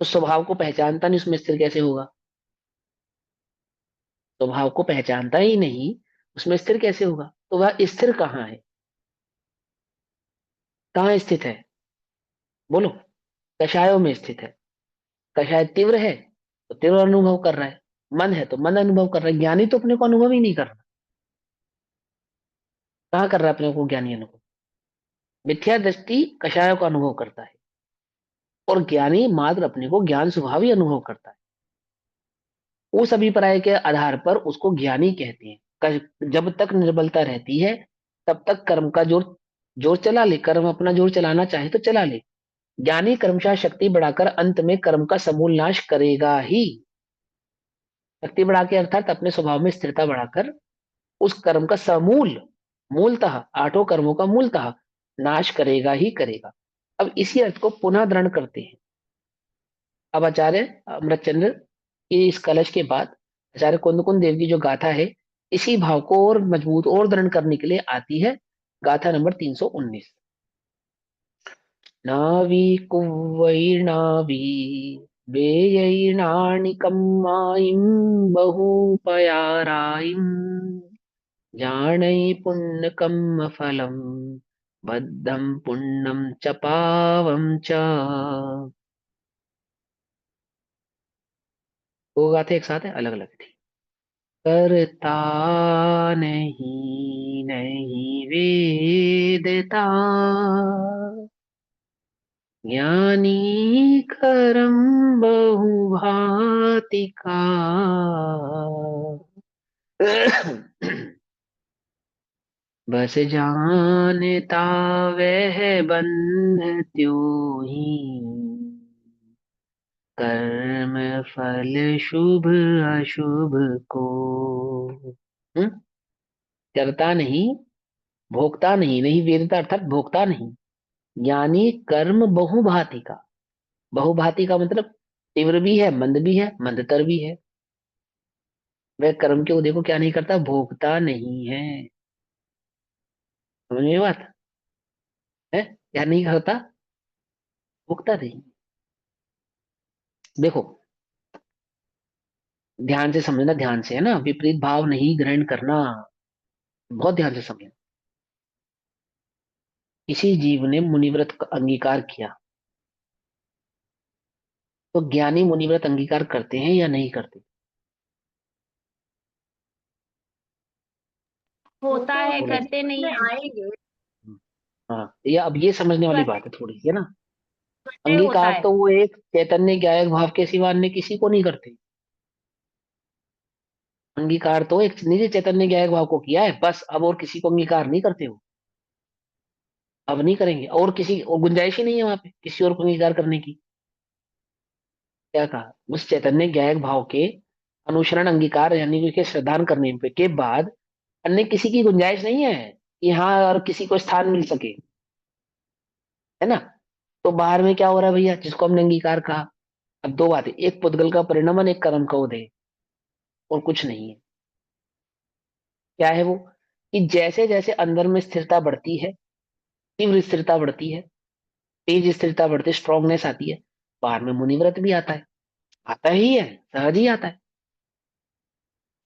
तो स्वभाव को पहचानता नहीं, उसमें स्थिर कैसे होगा? स्वभाव को पहचानता ही नहीं, उसमें स्थिर कैसे होगा? तो वह स्थिर कहाँ है, कहाँ स्थित है? बोलो। कषायों में स्थित है। कषाय तीव्र है तो तीव्र अनुभव कर रहा है, मन है तो मन अनुभव कर रहा है। ज्ञानी तो अपने को अनुभव ही नहीं कर रहा। कहाँ कर रहा है अपने को ज्ञानी अनुभव? मिथ्या दृष्टि कषायों का अनुभव करता है, और ज्ञानी मात्र अपने को ज्ञान स्वभाव ही अनुभव करता है। उस अभिप्राय के आधार पर उसको ज्ञानी कहते हैं। जब तक निर्बलता रहती है तब तक कर्म का जोर जोर चला ले, कर्म अपना जोर चलाना चाहे तो चला ले। ज्ञानी कर्मशः शक्ति बढ़ाकर अंत में कर्म का समूल नाश करेगा ही। शक्ति बढ़ा के अर्थात अपने स्वभाव में स्थिरता बढ़ाकर उस कर्म का समूल, मूलतः आठों कर्मों का मूलतः नाश करेगा ही करेगा। अब इसी अर्थ को पुनः दृढ़ करते हैं। अब आचार्य अमृतचंद्र के इस कलश के बाद आचार्य कुंद कुंद देव की जो गाथा है, इसी भाव को और मजबूत और दृढ़ करने के लिए आती है गाथा नंबर 319। नावी कुवैर्नावी वेयैर्नाणिकम्मायिं बहुपयारायिं जानै पुण्यकम्म फलम् बद्धं पुण्यं च पावं च। वो गाते एक साथ है, अलग अलग थी। करता नहीं नहीं वेदता ज्ञानी करम बहुभाति का। बस जानता वह बंध त्यों ही, कर्म फल शुभ अशुभ को। हम्म? करता नहीं, भोगता नहीं, नहीं वेदता अर्थात भोगता नहीं। यानी कर्म बहुभांति का, बहुभांति का मतलब तीव्र भी है, मंद भी है, मंदतर भी है। वह कर्म के उदय को क्या नहीं करता, भोगता नहीं है। समझ में ये बात है? क्या नहीं करता, भोगता नहीं। देखो, ध्यान से समझना, ध्यान से, है ना, विपरीत भाव नहीं ग्रहण करना, बहुत ध्यान से समझना। किसी जीव ने मुनिव्रत का अंगीकार किया, तो ज्ञानी मुनिव्रत अंगीकार करते हैं या नहीं करते? होता है, बोलो। करते नहीं में है। आएंगे। हाँ, ये अब ये समझने वाली करते बात है थोड़ी, है ना। करते होता अंगीकार है। तो वो एक चैतन्य ज्ञायक भाव के सिवा अन्य किसी को नहीं करते। अंगीकार तो एक निजी चैतन्य ज्ञायक भाव को किया है बस, अब और किसी को अंगीकार नहीं करते हो। अब नहीं करेंगे, और किसी और गुंजाइश ही नहीं है वहां पे किसी और को अंगीकार करने की। क्या कहा, उस चैतन्य ज्ञायक भाव के अनुसरण अंगीकार यानी कि उसके श्रद्धान करने पे के बाद अन्य किसी की गुंजाइश नहीं है कि हाँ और किसी को स्थान मिल सके, है ना। तो बाहर में क्या हो रहा है भैया, जिसको हमने अंगीकार कहा। अब दो बातें, एक पुद्गल का परिणमन, एक कर्म का उदय, और कुछ नहीं है। क्या है वो, कि जैसे जैसे अंदर में स्थिरता बढ़ती है, तीव्र स्थिरता बढ़ती है, तेज स्थिरता बढ़ती है, स्ट्रांगनेस आती है, बाहर में मुनिव्रत भी आता है। आता ही है, सहज ही आता है,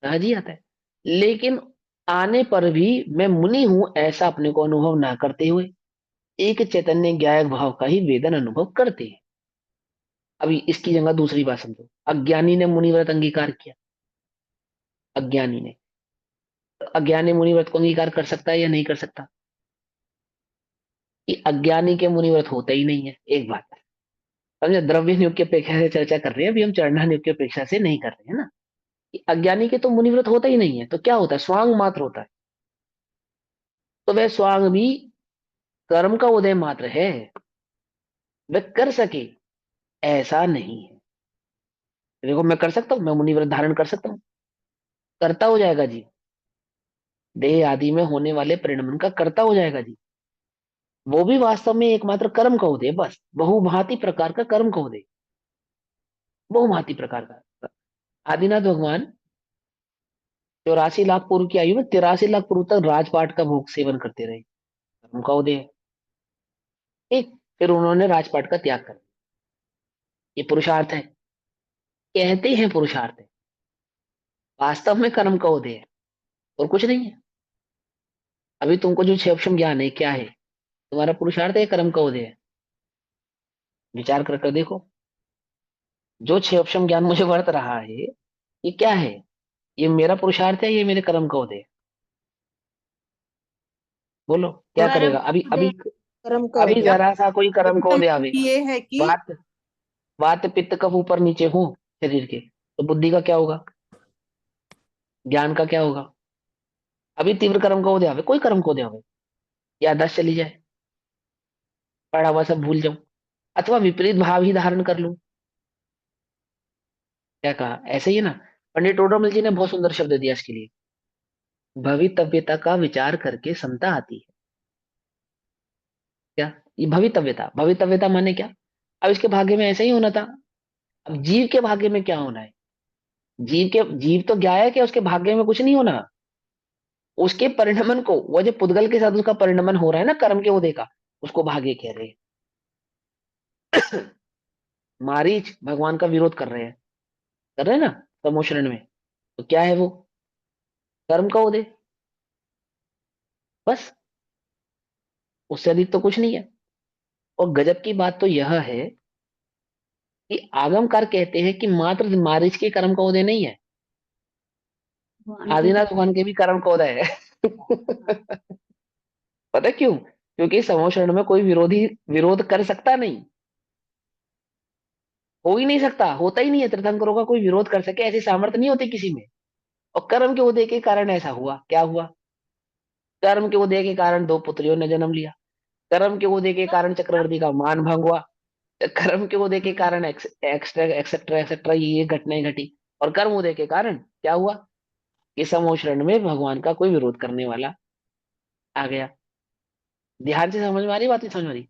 सहज ही आता है। लेकिन आने पर भी मैं मुनि हूं ऐसा अपने को अनुभव ना करते हुए एक चैतन्य ज्ञायक भाव का ही वेदन अनुभव करते हैं। अभी इसकी जगह दूसरी बात समझो, अज्ञानी ने मुनिव्रत अंगीकार किया, अज्ञानी ने, तो अज्ञानी मुनिव्रत को अंगीकार कर सकता है या नहीं कर सकता? कि अज्ञानी के मुनिव्रत होता ही नहीं है, एक बात। समझे, द्रव्य नियोग की अपेक्षा से चर्चा कर रहे हैं अभी हम, चरणा नियोग की अपेक्षा से नहीं कर रहे हैं ना। कि अज्ञानी के तो मुनिव्रत होता ही नहीं है, तो क्या होता है, स्वांग मात्र होता है। तो वह स्वांग भी कर्म का उदय मात्र है, वह कर सके ऐसा नहीं है। देखो, मैं कर सकता हूं, मैं मुनिव्रत धारण कर सकता हूँ, करता हो जाएगा जी, देह आदि में होने वाले परिणमन का करता हो जाएगा जी। वो भी वास्तव में एकमात्र कर्म का उदय, बस बहुभांति प्रकार का कर्म का उदय, बहुभांति प्रकार का। आदिनाथ भगवान 84 लाख पूर्व की आयु में 83 लाख पूर्व तक राजपाट का भोग सेवन करते रहे, कर्म का उदय है। ठीक, फिर उन्होंने राजपाट का त्याग कर दिया। ये पुरुषार्थ है, कहते हैं पुरुषार्थ है, वास्तव में कर्म का उदय है और कुछ नहीं है। अभी तुमको जो छह ऑप्शन ज्ञान है क्या है, तुम्हारा पुरुषार्थ है, कर्म का उदय है? विचार कर कर देखो, जो छह ऑप्शन ज्ञान मुझे वर्त रहा है ये क्या है, ये मेरा पुरुषार्थ है, ये मेरे कर्म का उदय है? बोलो क्या कर्म करेगा अभी दे। अभी। कर्म का अभी उदय। जरा सा कोई कर्म का उदय आवे, ये है कि वात, वात पित्त कफ ऊपर नीचे हो शरीर के, तो बुद्धि का क्या होगा, ज्ञान का क्या होगा? अभी तीव्र कर्म का उदय आवे, कोई कर्म का उदय आवे, याददाश्त चली जाए, पढ़ा हुआ सब भूल जाऊं, अथवा विपरीत भाव ही धारण कर लूं। क्या कहा, ऐसे ही है ना। पंडित टोडरमल जी ने बहुत सुंदर शब्द दिया इसके लिए, भवितव्यता का विचार करके समता आती है। क्या, ये भवितव्यता, भवितव्यता माने क्या, अब इसके भाग्य में ऐसा ही होना था, अब जीव के भाग्य में क्या होना है? जीव तो गायक है, उसके भाग्य में कुछ नहीं होना। उसके परिणमन को, वो जो पुद्गल के साथ उसका परिणमन हो रहा है ना कर्म के उदय का, उसको भाग्य कह रहे हैं। मारीच भगवान का विरोध कर रहे हैं ना तमोशरण में, तो क्या है वो, कर्म का उदय, बस, उससे अधिक तो कुछ नहीं है। और गजब की बात तो यह है कि आगमकार कहते हैं कि मात्र मारीच के कर्म का उदय नहीं है, आदिनाथ भगवान के भी कर्म का उदय है। पता है क्यों? क्योंकि समोशरण में कोई विरोधी विरोध कर सकता नहीं, हो ही नहीं सकता, होता ही नहीं है, तीर्थंकरों का कोई विरोध कर सके ऐसी सामर्थ्य नहीं होती किसी में। और कर्म के उदय के कारण ऐसा हुआ, क्या हुआ, कर्म के उदय के कारण दो पुत्रियों ने जन्म लिया, कर्म के उदय के कारण चक्रवर्ती का मान भंग हुआ, कर्म के उदय के कारण एक्स्ट्रा एक्सेट्रा एक्सेट्रा ये घटनाएं घटी, और कर्म उदय के कारण क्या हुआ कि समोषण में भगवान का कोई विरोध करने वाला आ गया। ध्यान से समझ में आ रही बात, नहीं समझ में आ रही?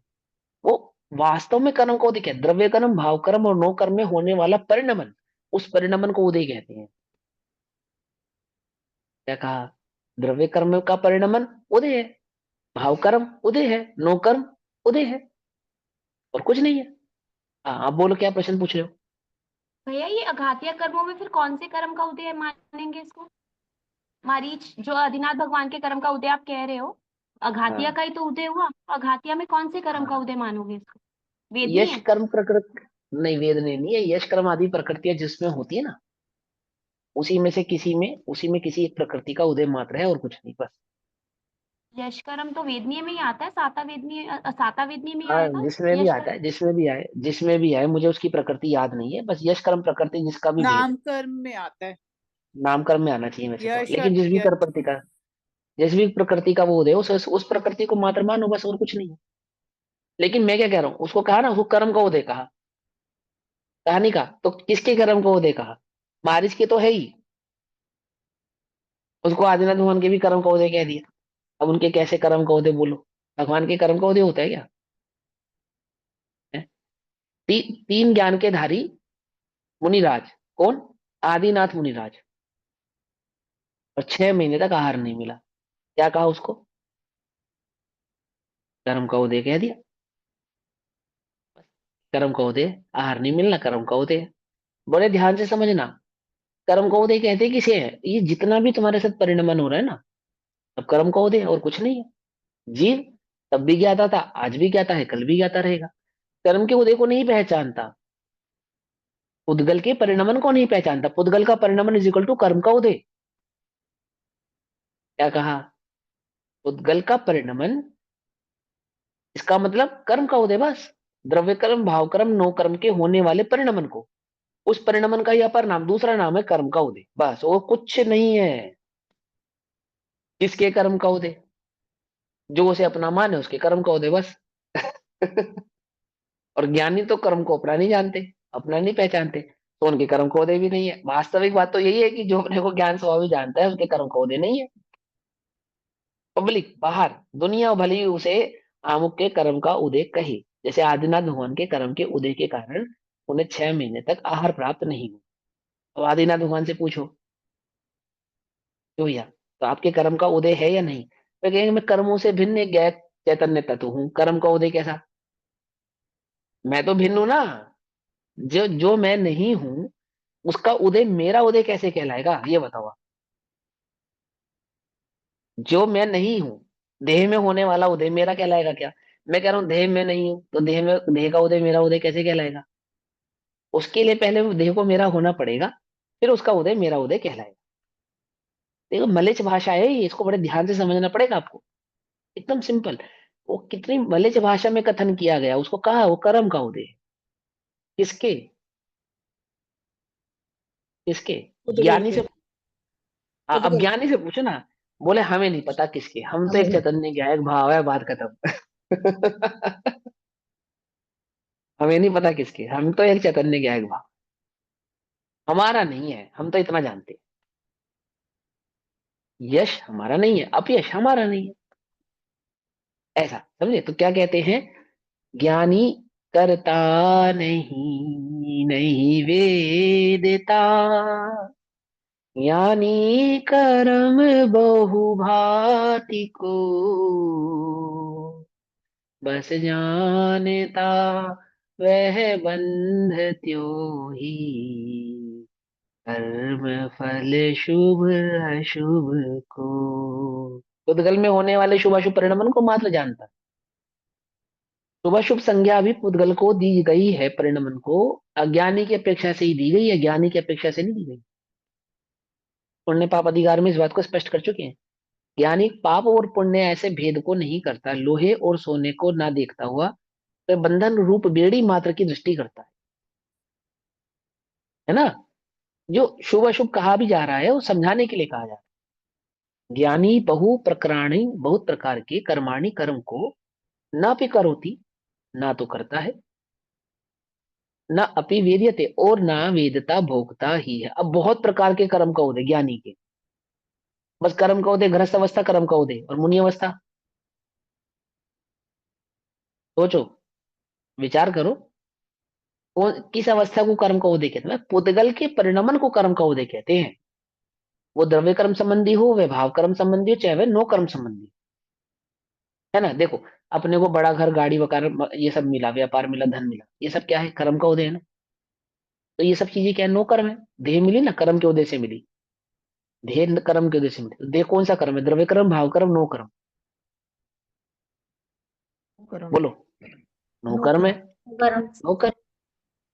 वो वास्तव में कर्म को उदय क्या, द्रव्य कर्म, भाव कर्म और नो कर्म में होने वाला परिणमन, उस परिणमन को उदय कहते हैं। क्या कहा? द्रव्य कर्म का परिणमन उदय है, भाव कर्म उदय है, नो कर्म उदय है, और कुछ नहीं है। हाँ, आप बोलो क्या प्रश्न पूछ रहे हो? भैया ये अघातिया कर्मों में फिर कौन से कर्म का उदय मानेंगे इसको? मारीच जो आदिनाथ भगवान के कर्म का उदय आप कह रहे हो, अघातिया हाँ, का ही तो उदय हुआ, तो अघातिया में कौन से कर्म का हाँ। उदय मानोगे इसको? वेद नहीं यश है? कर्म प्रकृति, नहीं वेद ने नहीं है, यश कर्म आदि प्रकृतियां जिसमें होती है ना, उसी में से किसी में, उसी में किसी एक प्रकृति का उदय मात्र है और कुछ नहीं, बस। यश कर्म तो वेदनीय में ही आता है, साता वेदनीय में ही हाँ, आएगा जिसमें भी यश आता कर्म। है, जिसमें भी आए, जिसमें भी आए, मुझे उसकी प्रकृति याद नहीं है, बस यश कर्म प्रकृति जिसका भी भेद है, नाम कर्म में आता है। नाम कर्म में आना चाहिए वैसे तो, यश लेकिन जिस भी यश प्रकृति का, जिस भी प्रकृति का वो उदय है, उस प्रकृति को मात्र मानो, बस, और कुछ नहीं है। लेकिन मैं क्या कह रहा हूँ, उसको कहा ना, उसको कर्म का उदय कहा, कहानी का, तो किसके कर्म का उदय कहा? बारिश के तो है ही, उसको आदिनाथ भगवान के भी कर्म का उदय कह दिया। अब उनके कैसे कर्म का उदय बोलो, भगवान के कर्म का उदय होता है क्या? है? तीन ज्ञान के धारी मुनिराज, कौन? आदिनाथ मुनिराज, और 6 महीने तक आहार नहीं मिला, क्या कहा उसको? कर्म का उदय कह दिया। कर्म का उदय, आहार नहीं मिलना कर्म का उदय है। बड़े ध्यान से समझना, कर्म का उदय कहते हैं किसे है, ये जितना भी तुम्हारे साथ परिणमन हो रहा है ना, अब कर्म का उदय है और कुछ नहीं है। जीव तब भी ज्ञाता था, आज भी ज्ञाता है, कल भी ज्ञाता रहेगा। कर्म के उदय को नहीं पहचानता, पुद्गल के परिणमन को नहीं पहचानता, पुद्गल का परिणमन इज इक्वल टू कर्म का उदय। क्या कहा? पुद्गल का परिणमन, इसका मतलब कर्म का उदय, बस। द्रव्य कर्म, भाव कर्म, नो कर्म के होने वाले परिणमन को, उस परिणमन का ही अपर नाम, दूसरा नाम है कर्म का उदय, बस, और कुछ नहीं है। किसके कर्म का उदय? जो उसे अपना माने उसके कर्म का उदय, बस। और ज्ञानी तो कर्म को अपना नहीं जानते, अपना नहीं पहचानते, तो उनके कर्म का उदय भी नहीं है। वास्तविक बात तो यही है कि जो अपने को ज्ञान स्वभाव जानता है, उसके कर्म का उदय नहीं है। पब्लिक बाहर दुनिया भली ही उसे आमुक के कर्म का उदय कहे, जैसे आदिनाथ भगवान के कर्म के उदय के कारण उन्हें 6 महीने तक आहार प्राप्त नहीं हुआ। अब आदिनाथ भगवान से पूछो क्यों भैया, तो आपके कर्म का उदय है या नहीं? तो कहेंगे मैं कर्मों से भिन्न एक गैर चैतन्य तत्व हूँ, कर्म का उदय कैसा? मैं तो भिन्न हूं ना, जो जो मैं नहीं हूं, उसका उदय मेरा उदय कैसे कहलाएगा, ये बताओ आप। जो मैं नहीं हूं, देह में होने वाला उदय मेरा कहलाएगा क्या? मैं कह रहा हूँ देह में नहीं हूं, तो देह में, देह का उदय मेरा उदय कैसे कहलाएगा? उसके लिए पहले वो देह को मेरा होना पड़ेगा, फिर उसका उदय मेरा उदय कहलाएगा। देखो मलेच्छ भाषा है ये, इसको बड़े ध्यान से समझना पड़ेगा आपको, एकदम सिंपल। वो कितनी मलेच्छ भाषा में कथन किया गया, उसको कहा वो कर्म का उदय है। किसके? किसके? पुद्गल ज्ञानी के। से। हाँ, अब पुद्गल ज्ञानी से पूछो ना, बोले हमें नहीं पता किसके, हम तो एक हमें। चैतन्य ज्ञायक भाव है, बात खत्म। हमें नहीं पता किसके, हम तो एक चैतन्य ज्ञायक भाव, हमारा नहीं है, हम तो इतना जानते हैं। यश हमारा नहीं है, अपयश हमारा नहीं है, ऐसा समझे? तो क्या कहते हैं, ज्ञानी करता नहीं, नहीं वेदता, ज्ञानी कर्म बहुभांति को, बस जानता वह बंध त्यों ही, कर्म फल शुभ अशुभ को। पुद्गल में होने वाले शुभ अशुभ परिणमन को मात्र जानता है। शुभ अशुभ संज्ञा भी पुद्गल को दी गई है, परिणमन को अज्ञानी की अपेक्षा से ही दी गई है, ज्ञानी की अपेक्षा से नहीं दी गई। पुण्य पाप अधिकार में इस बात को स्पष्ट कर चुके हैं। ज्ञानी पाप और पुण्य ऐसे भेद को नहीं करता, लोहे और सोने को ना देखता हुआ तो बंधन रूप बेड़ी मात्र की दृष्टि करता है ना? जो शुभ अशुभ कहा भी जा रहा है वो समझाने के लिए कहा जा रहा है। ज्ञानी बहु प्रकाराणि, बहुत प्रकार के कर्माणि, कर्म को, ना भी करोति, ना तो करता है, ना अपि वेद्यते, और ना वेदता भोगता ही है। अब बहुत प्रकार के कर्म का उदय ज्ञानी के, बस कर्म का उदय गृहस्थ अवस्था कर्म का उदय और मुनि अवस्था। सोचो, विचार करो, कौन किस अवस्था को कर्म का उदय कहते हैं? पुद्गल के परिणमन को कर्म का उदय कहते हैं। वो द्रव्य कर्म संबंधी हो, वह भाव कर्म संबंधी हो, चाहे वह नो कर्म संबंधी, है ना। देखो, अपने को बड़ा घर गाड़ी वगैरह ये सब मिला, व्यापार मिला, धन मिला, ये सब क्या है? कर्म का उदय है ना। तो ये सब चीजें क्या है? नो कर्म है। देह मिली ना, कर्म के उदय से मिली। देह कर्म के उदय से मिली। तो देह कौन सा कर्म है? द्रव्य कर्म, भाव कर्म, नो कर्म? कर्म। बोलो। नो नो कर्म है। कर्म। कर्म। नो कर्म,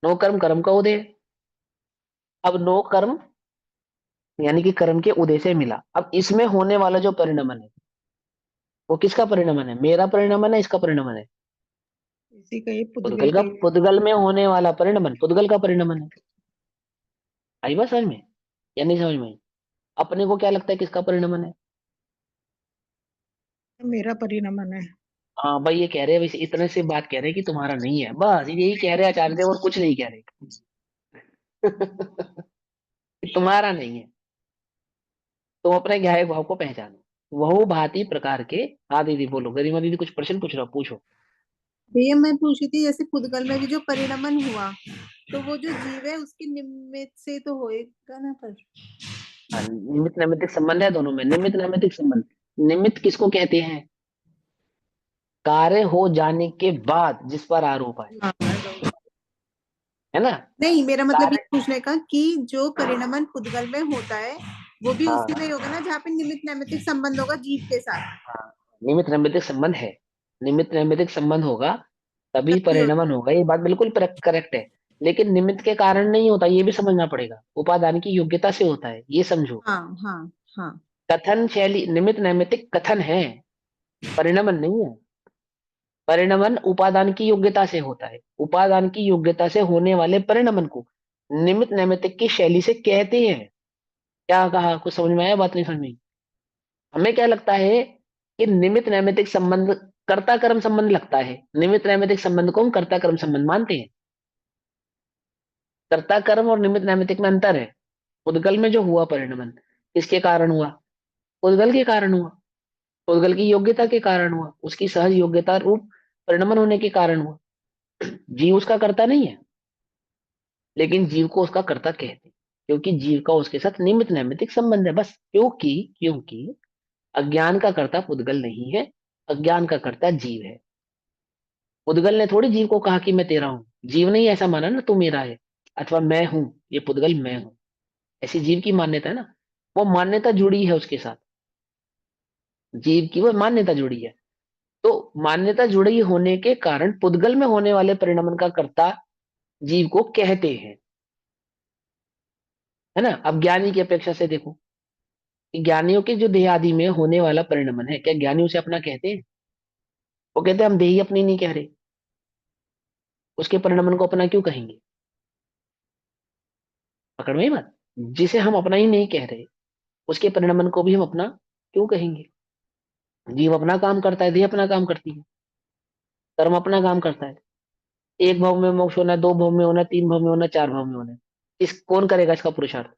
नो कर्म कर्म का उदय है। अब नो कर्म यानी कि कर्म के उदय से मिला। अब इसमें होने वाला जो परिणमन है, वो किसका परिणमन है? मेरा परिणमन है, इसका परिणमन है? इसी का ये पुद्गल पुद्गल का, का ही। पुद्गल में होने वाला परिणमन पुद्गल का परिणमन है। आई बात समझ में या नहीं समझ में आई? अपने को क्या लगता है किसका परिणमन है? मेरा परिणमन है। हाँ भाई, ये कह रहे हैं, बस इतने से बात कह रहे हैं कि तुम्हारा नहीं है, बस यही कह रहे हैं आचार्य देव, और कुछ नहीं कह रहे। कि तुम्हारा नहीं है, तुम अपने ज्ञायक भाव को पहचानो। वह भांति प्रकार के। हाँ दीदी बोलो, गरिमा दीदी कुछ प्रश्न पूछ रहा हो, पूछो। भैया मैं पूछी थी, जैसे पुद्गल में भी जो परिणमन हुआ, तो वो जो जीव है उसके निमित्त से तो होएगा ना पर। हाँ, निमित्त नैमित्तिक संबंध है दोनों में। निमित्त नैमित्तिक संबंध, निमित्त किसको कहते हैं? कार्य हो जाने के बाद जिस पर आरोप आए, हाँ, है ना। नहीं मेरा मतलब ये कार्य, पूछने का कि जो परिणमन पुद्गल में होता है वो भी हाँ उसी में ही होगा ना जहाँ पे निमित्त नैमित्तिक संबंध होगा जीव के साथ। हाँ, निमित्त नैमित्तिक संबंध है। निमित्त नैमित्तिक संबंध होगा तभी तभी होता परिणमन होगा, ये बात बिल्कुल करेक्ट है। लेकिन निमित्त के कारण नहीं होता, ये भी समझना पड़ेगा। उपादान की योग्यता से होता है, ये समझो। हाँ हाँ हाँ। कथन शैली निमित्त नैमित्तिक कथन है, परिणमन नहीं है। परिणमन उपादान की योग्यता से होता है। उपादान की योग्यता से होने वाले परिणमन को निमित्त नैमित्तिक की शैली से कहते हैं। क्या कहा? कुछ समझ में आया? बात नहीं समझ में आई? हमें क्या लगता है कि निमित्त नैमित्तिक संबंध कर्ता कर्म संबंध लगता है। निमित्त नैमित्तिक संबंध को हम कर्ता कर्म संबंध मानते हैं। कर्ता कर्म और निमित्त नैमित्तिक में अंतर है। उद्गल में जो हुआ परिणमन किसके कारण हुआ? उद्गल के कारण हुआ। उद्गल की योग्यता के कारण हुआ, उसकी सहज योग्यता रूप परिणमन होने के कारण हुआ। जीव उसका कर्ता नहीं है, लेकिन जीव को उसका कर्ता कहते हैं, क्योंकि जीव का उसके साथ निमित्त नैमित्तिक संबंध है। बस क्योंकि क्योंकि अज्ञान का कर्ता पुद्गल नहीं है, अज्ञान का कर्ता जीव है। पुद्गल ने थोड़ी जीव को कहा कि मैं तेरा हूं। जीव ने ही ऐसा माना ना, तू मेरा है, अथवा मैं हूं, ये पुद्गल मैं हूं। ऐसी जीव की मान्यता है ना। वो मान्यता जुड़ी है उसके साथ, जीव की वो मान्यता जुड़ी है। तो मान्यता जुड़ी होने के कारण पुद्गल में होने वाले परिणमन का कर्ता जीव को कहते हैं, है ना। अब ज्ञानी की अपेक्षा से देखो कि ज्ञानियों के जो देह आदि में होने वाला परिणमन है, क्या ज्ञानी उसे अपना कहते हैं? वो कहते हैं हम देही अपनी नहीं कह रहे, उसके परिणमन को अपना क्यों कहेंगे? पकड़ में आई बात? जिसे हम अपना ही नहीं कह रहे, उसके परिणमन को भी हम अपना क्यों कहेंगे? जीव अपना काम करता है, देह अपना काम करती है, कर्म अपना काम करता है। एक भाव में मोक्ष होना है, दो भाव में होना है, तीन भाव में होना है, चार भाव में होना है। इस कौन करेगा इसका पुरुषार्थ?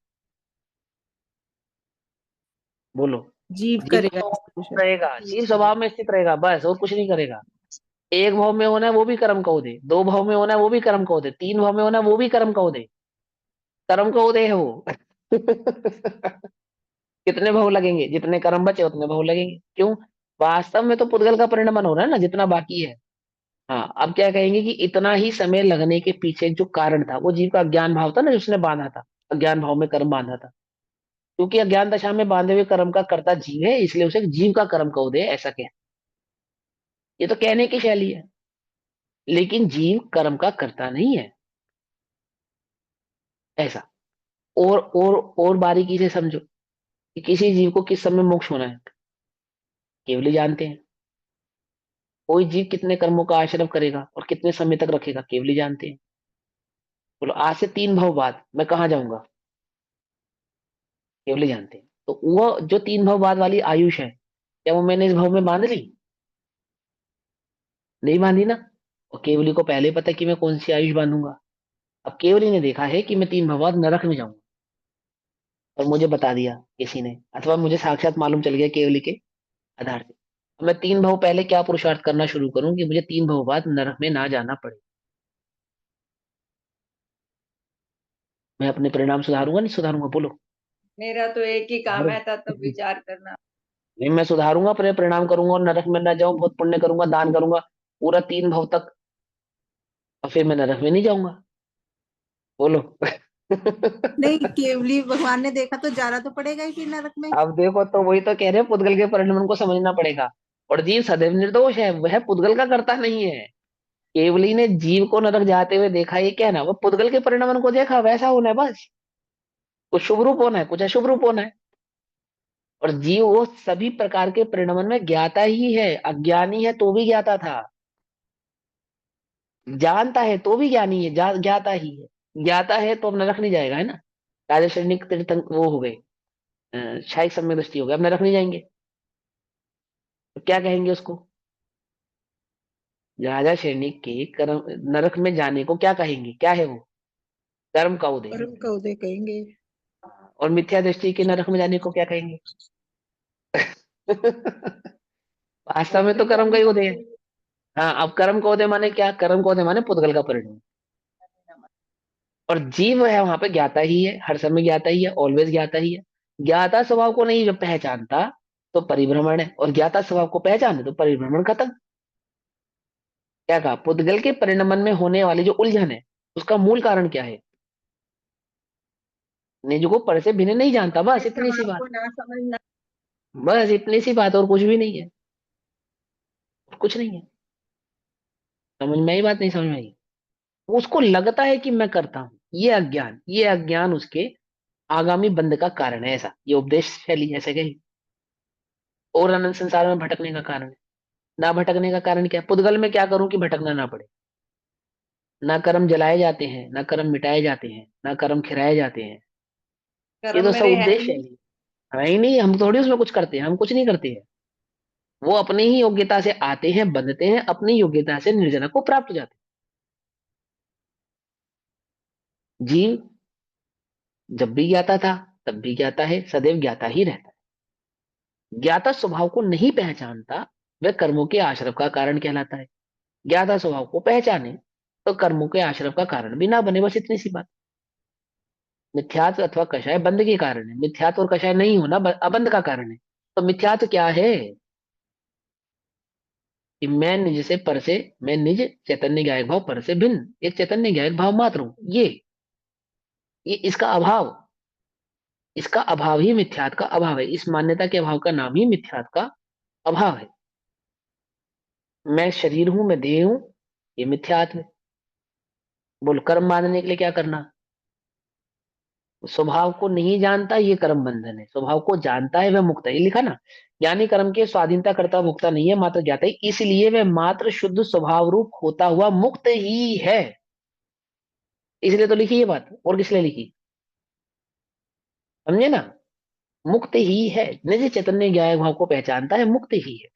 बोलो। जीव जीव करेगा स्वभाव इस में विषय। स्थित रहेगा, जीव स्वभाव में स्थित रहेगा, बस और कुछ नहीं करेगा। एक भाव में होना है वो भी कर्म का उदय, दो भाव में होना है वो भी कर्म का उदय, तीन भाव में होना है वो भी कर्म का उदय। कर्म का उदय है वो। कितने भाव लगेंगे? जितने कर्म बचे उतने भाव लगेंगे। क्यों? वास्तव में तो पुद्गल का परिणमन हो रहा है ना, जितना बाकी है। हाँ, अब क्या कहेंगे कि इतना ही समय लगने के पीछे जो कारण था, वो जीव का अज्ञान भाव था ना, जिसने बांधा था। अज्ञान भाव में कर्म बांधा था। क्योंकि अज्ञान दशा में बांधे हुए कर्म का कर्ता जीव है, इसलिए उसे जीव का कर्म का उदय ऐसा कह। ये तो कहने की शैली है, लेकिन जीव कर्म का कर्ता नहीं है, ऐसा। और बारीकी से समझो कि किसी जीव को किस समय मोक्ष होना है, केवल ही जानते हैं। कोई जीव कितने कर्मों का आश्रम करेगा और कितने समय तक रखेगा, केवल ही जानते हैं। बोलो, आज से तीन भाव बाद मैं कहाँ जाऊंगा, केवल ही जानते हैं। तो वो जो 3 भव बाद वाली आयुष है, क्या वो मैंने इस भव में बांध ली? नहीं बांधी ना। और केवली को पहले पता है कि मैं कौन सी आयुष बांधूंगा। अब केवली ने देखा है कि मैं 3 भव बाद नरक में जाऊंगा, और मुझे बता दिया किसी ने, अथवा मुझे साक्षात मालूम चल गया केवली के आधार से। अब मैं 3 भव पहले क्या पुरुषार्थ करना शुरू करूं कि मुझे 3 भव बाद नरक में ना जाना पड़े। मैं अपने परिणाम सुधारूंगा नहीं सुधारूंगा, बोलो। मेरा तो एक ही काम है था, तब विचार करना। नहीं, मैं सुधारूंगा, अपने परिणाम करूंगा और नरक में ना जाऊं, बहुत पुण्य करूंगा, दान करूंगा पूरा 3 भव तक, और फिर मैं नरक में नहीं जाऊंगा, बोलो। नहीं, केवली भगवान ने देखा तो जाना तो पड़ेगा ही फिर नरक में। अब देखो, तो वही तो कह रहे हैं, पुद्गल के परिणमन को समझना पड़ेगा। और जीव सदैव निर्दोष है, वह पुद्गल का करता नहीं है। केवली ने जीव को नरक जाते हुए देखा, ये क्या है ना, वो पुद्गल के परिणमन को देखा, वैसा होना है बस। कुछ शुभ रूप होना है, कुछ अशुभ रूप होना है। और जीव वो सभी प्रकार के परिणमन में ज्ञाता ही है, अज्ञानी है तो भी ज्ञाता था, जानता है तो भी ज्ञानी है, ज्ञाता ही है। ज्ञाता है तो अब नरक नहीं जाएगा, है ना। राजा सैनिक तीर्थंक वो हो गए, शाही सम्यक दृष्टि हो गया, अब नरक नहीं जाएंगे। तो क्या कहेंगे उसको? राजा सैनिक के कर्म नरक में जाने को क्या कहेंगे, क्या है वो? कर्म का उदय। कर्म का उदय कहेंगे। और मिथ्या दृष्टि के नरक में जाने को क्या कहेंगे? वास्तव वो में भी तो कर्म का कर्म ही का उदय है। उदय। हाँ, अब कर्म का उदय माने क्या? कर्म का उदय माने पुद्गल का परिणाम। और जीव है वहां पे ज्ञाता ही है, हर समय ज्ञाता ही है, ऑलवेज ज्ञाता ही है। ज्ञाता स्वभाव को नहीं जब पहचानता तो परिभ्रमण है, और ज्ञाता स्वभाव को पहचाने तो परिभ्रमण खत्म। क्या कहा? पुद्गल के परिणमन में होने वाली जो उलझन है, उसका मूल कारण क्या है? निज को पर से भिन्न नहीं जानता, बस अपने इतनी सी स्वभाव बात। को ना समझना। बस इतनी सी बात, और कुछ भी नहीं है, कुछ नहीं है। समझ में आई बात, नहीं समझ में आई? उसको लगता है कि मैं करता हूं, ये अज्ञान उसके आगामी बंध का कारण है, ऐसा ये उपदेश शैली ऐसे कही। और अनंत संसार में भटकने का कारण है। ना भटकने का कारण क्या है? पुद्गल में क्या करूं कि भटकना ना पड़े? ना कर्म जलाए जाते हैं, ना कर्म मिटाए जाते हैं, ना कर्म खिराए जाते हैं। ये कर्म तो सब मेरे है उपदेश ही नहीं। शैली है ही नहीं, हम थोड़ी उसमें कुछ करते हैं, हम कुछ नहीं करते हैं। वो अपनी ही योग्यता से आते हैं, बंधते हैं, अपनी योग्यता से निर्जना को प्राप्त हो जाते हैं। जीव जब भी ज्ञाता था, तब भी ज्ञाता है, सदैव ज्ञाता ही रहता है। ज्ञाता स्वभाव को नहीं पहचानता, वह कर्मों के आश्रव का कारण कहलाता है। ज्ञाता स्वभाव को पहचाने तो कर्मों के आश्रव का कारण भी ना बने, बस इतनी सी बात। मिथ्यात्व अथवा कषाय बंध के कारण है, मिथ्यात्व और कषाय नहीं होना अबंध का कारण है। तो मिथ्यात्व क्या है? कि मैं निज चैतन्य ज्ञायक भाव पर से भिन्न एक चैतन्य ज्ञायक भाव मात्र हूं। ये इसका अभाव ही मिथ्यात्व का अभाव है। इस मान्यता के अभाव का नाम ही मिथ्यात्व का अभाव है। मैं शरीर हूं, मैं देह हूं, ये मिथ्यात्व है। बोल, कर्म बांधने के लिए क्या करना? स्वभाव को नहीं जानता, ये कर्म बंधन है। स्वभाव को जानता है, वह मुक्त है। ये लिखा ना, ज्ञानी कर्म के स्वाधीनता करता भुगता नहीं है, मात्र ज्ञाता है, इसलिए वह मात्र शुद्ध स्वभाव रूप होता हुआ मुक्त ही है। इसलिए तो लिखी ये बात, और किस लिए लिखी? समझे ना। मुक्त ही है, निज चैतन्य ज्ञायक भाव को पहचानता है, मुक्त ही है।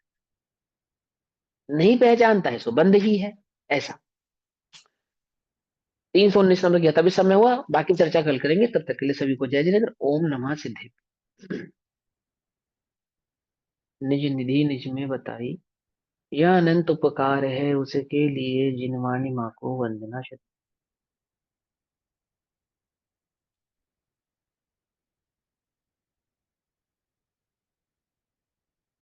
नहीं पहचानता है सो बंद ही है, ऐसा। 319 नंबर गया तभी समय हुआ, बाकी चर्चा कल करेंगे। तब तक के लिए सभी को जय जिनेन्द्र। ओम नमः सिद्धि। निज निधि निज में बताई, यह अनंत उपकार है उसके लिए, जिनवाणी माँ को वंदना।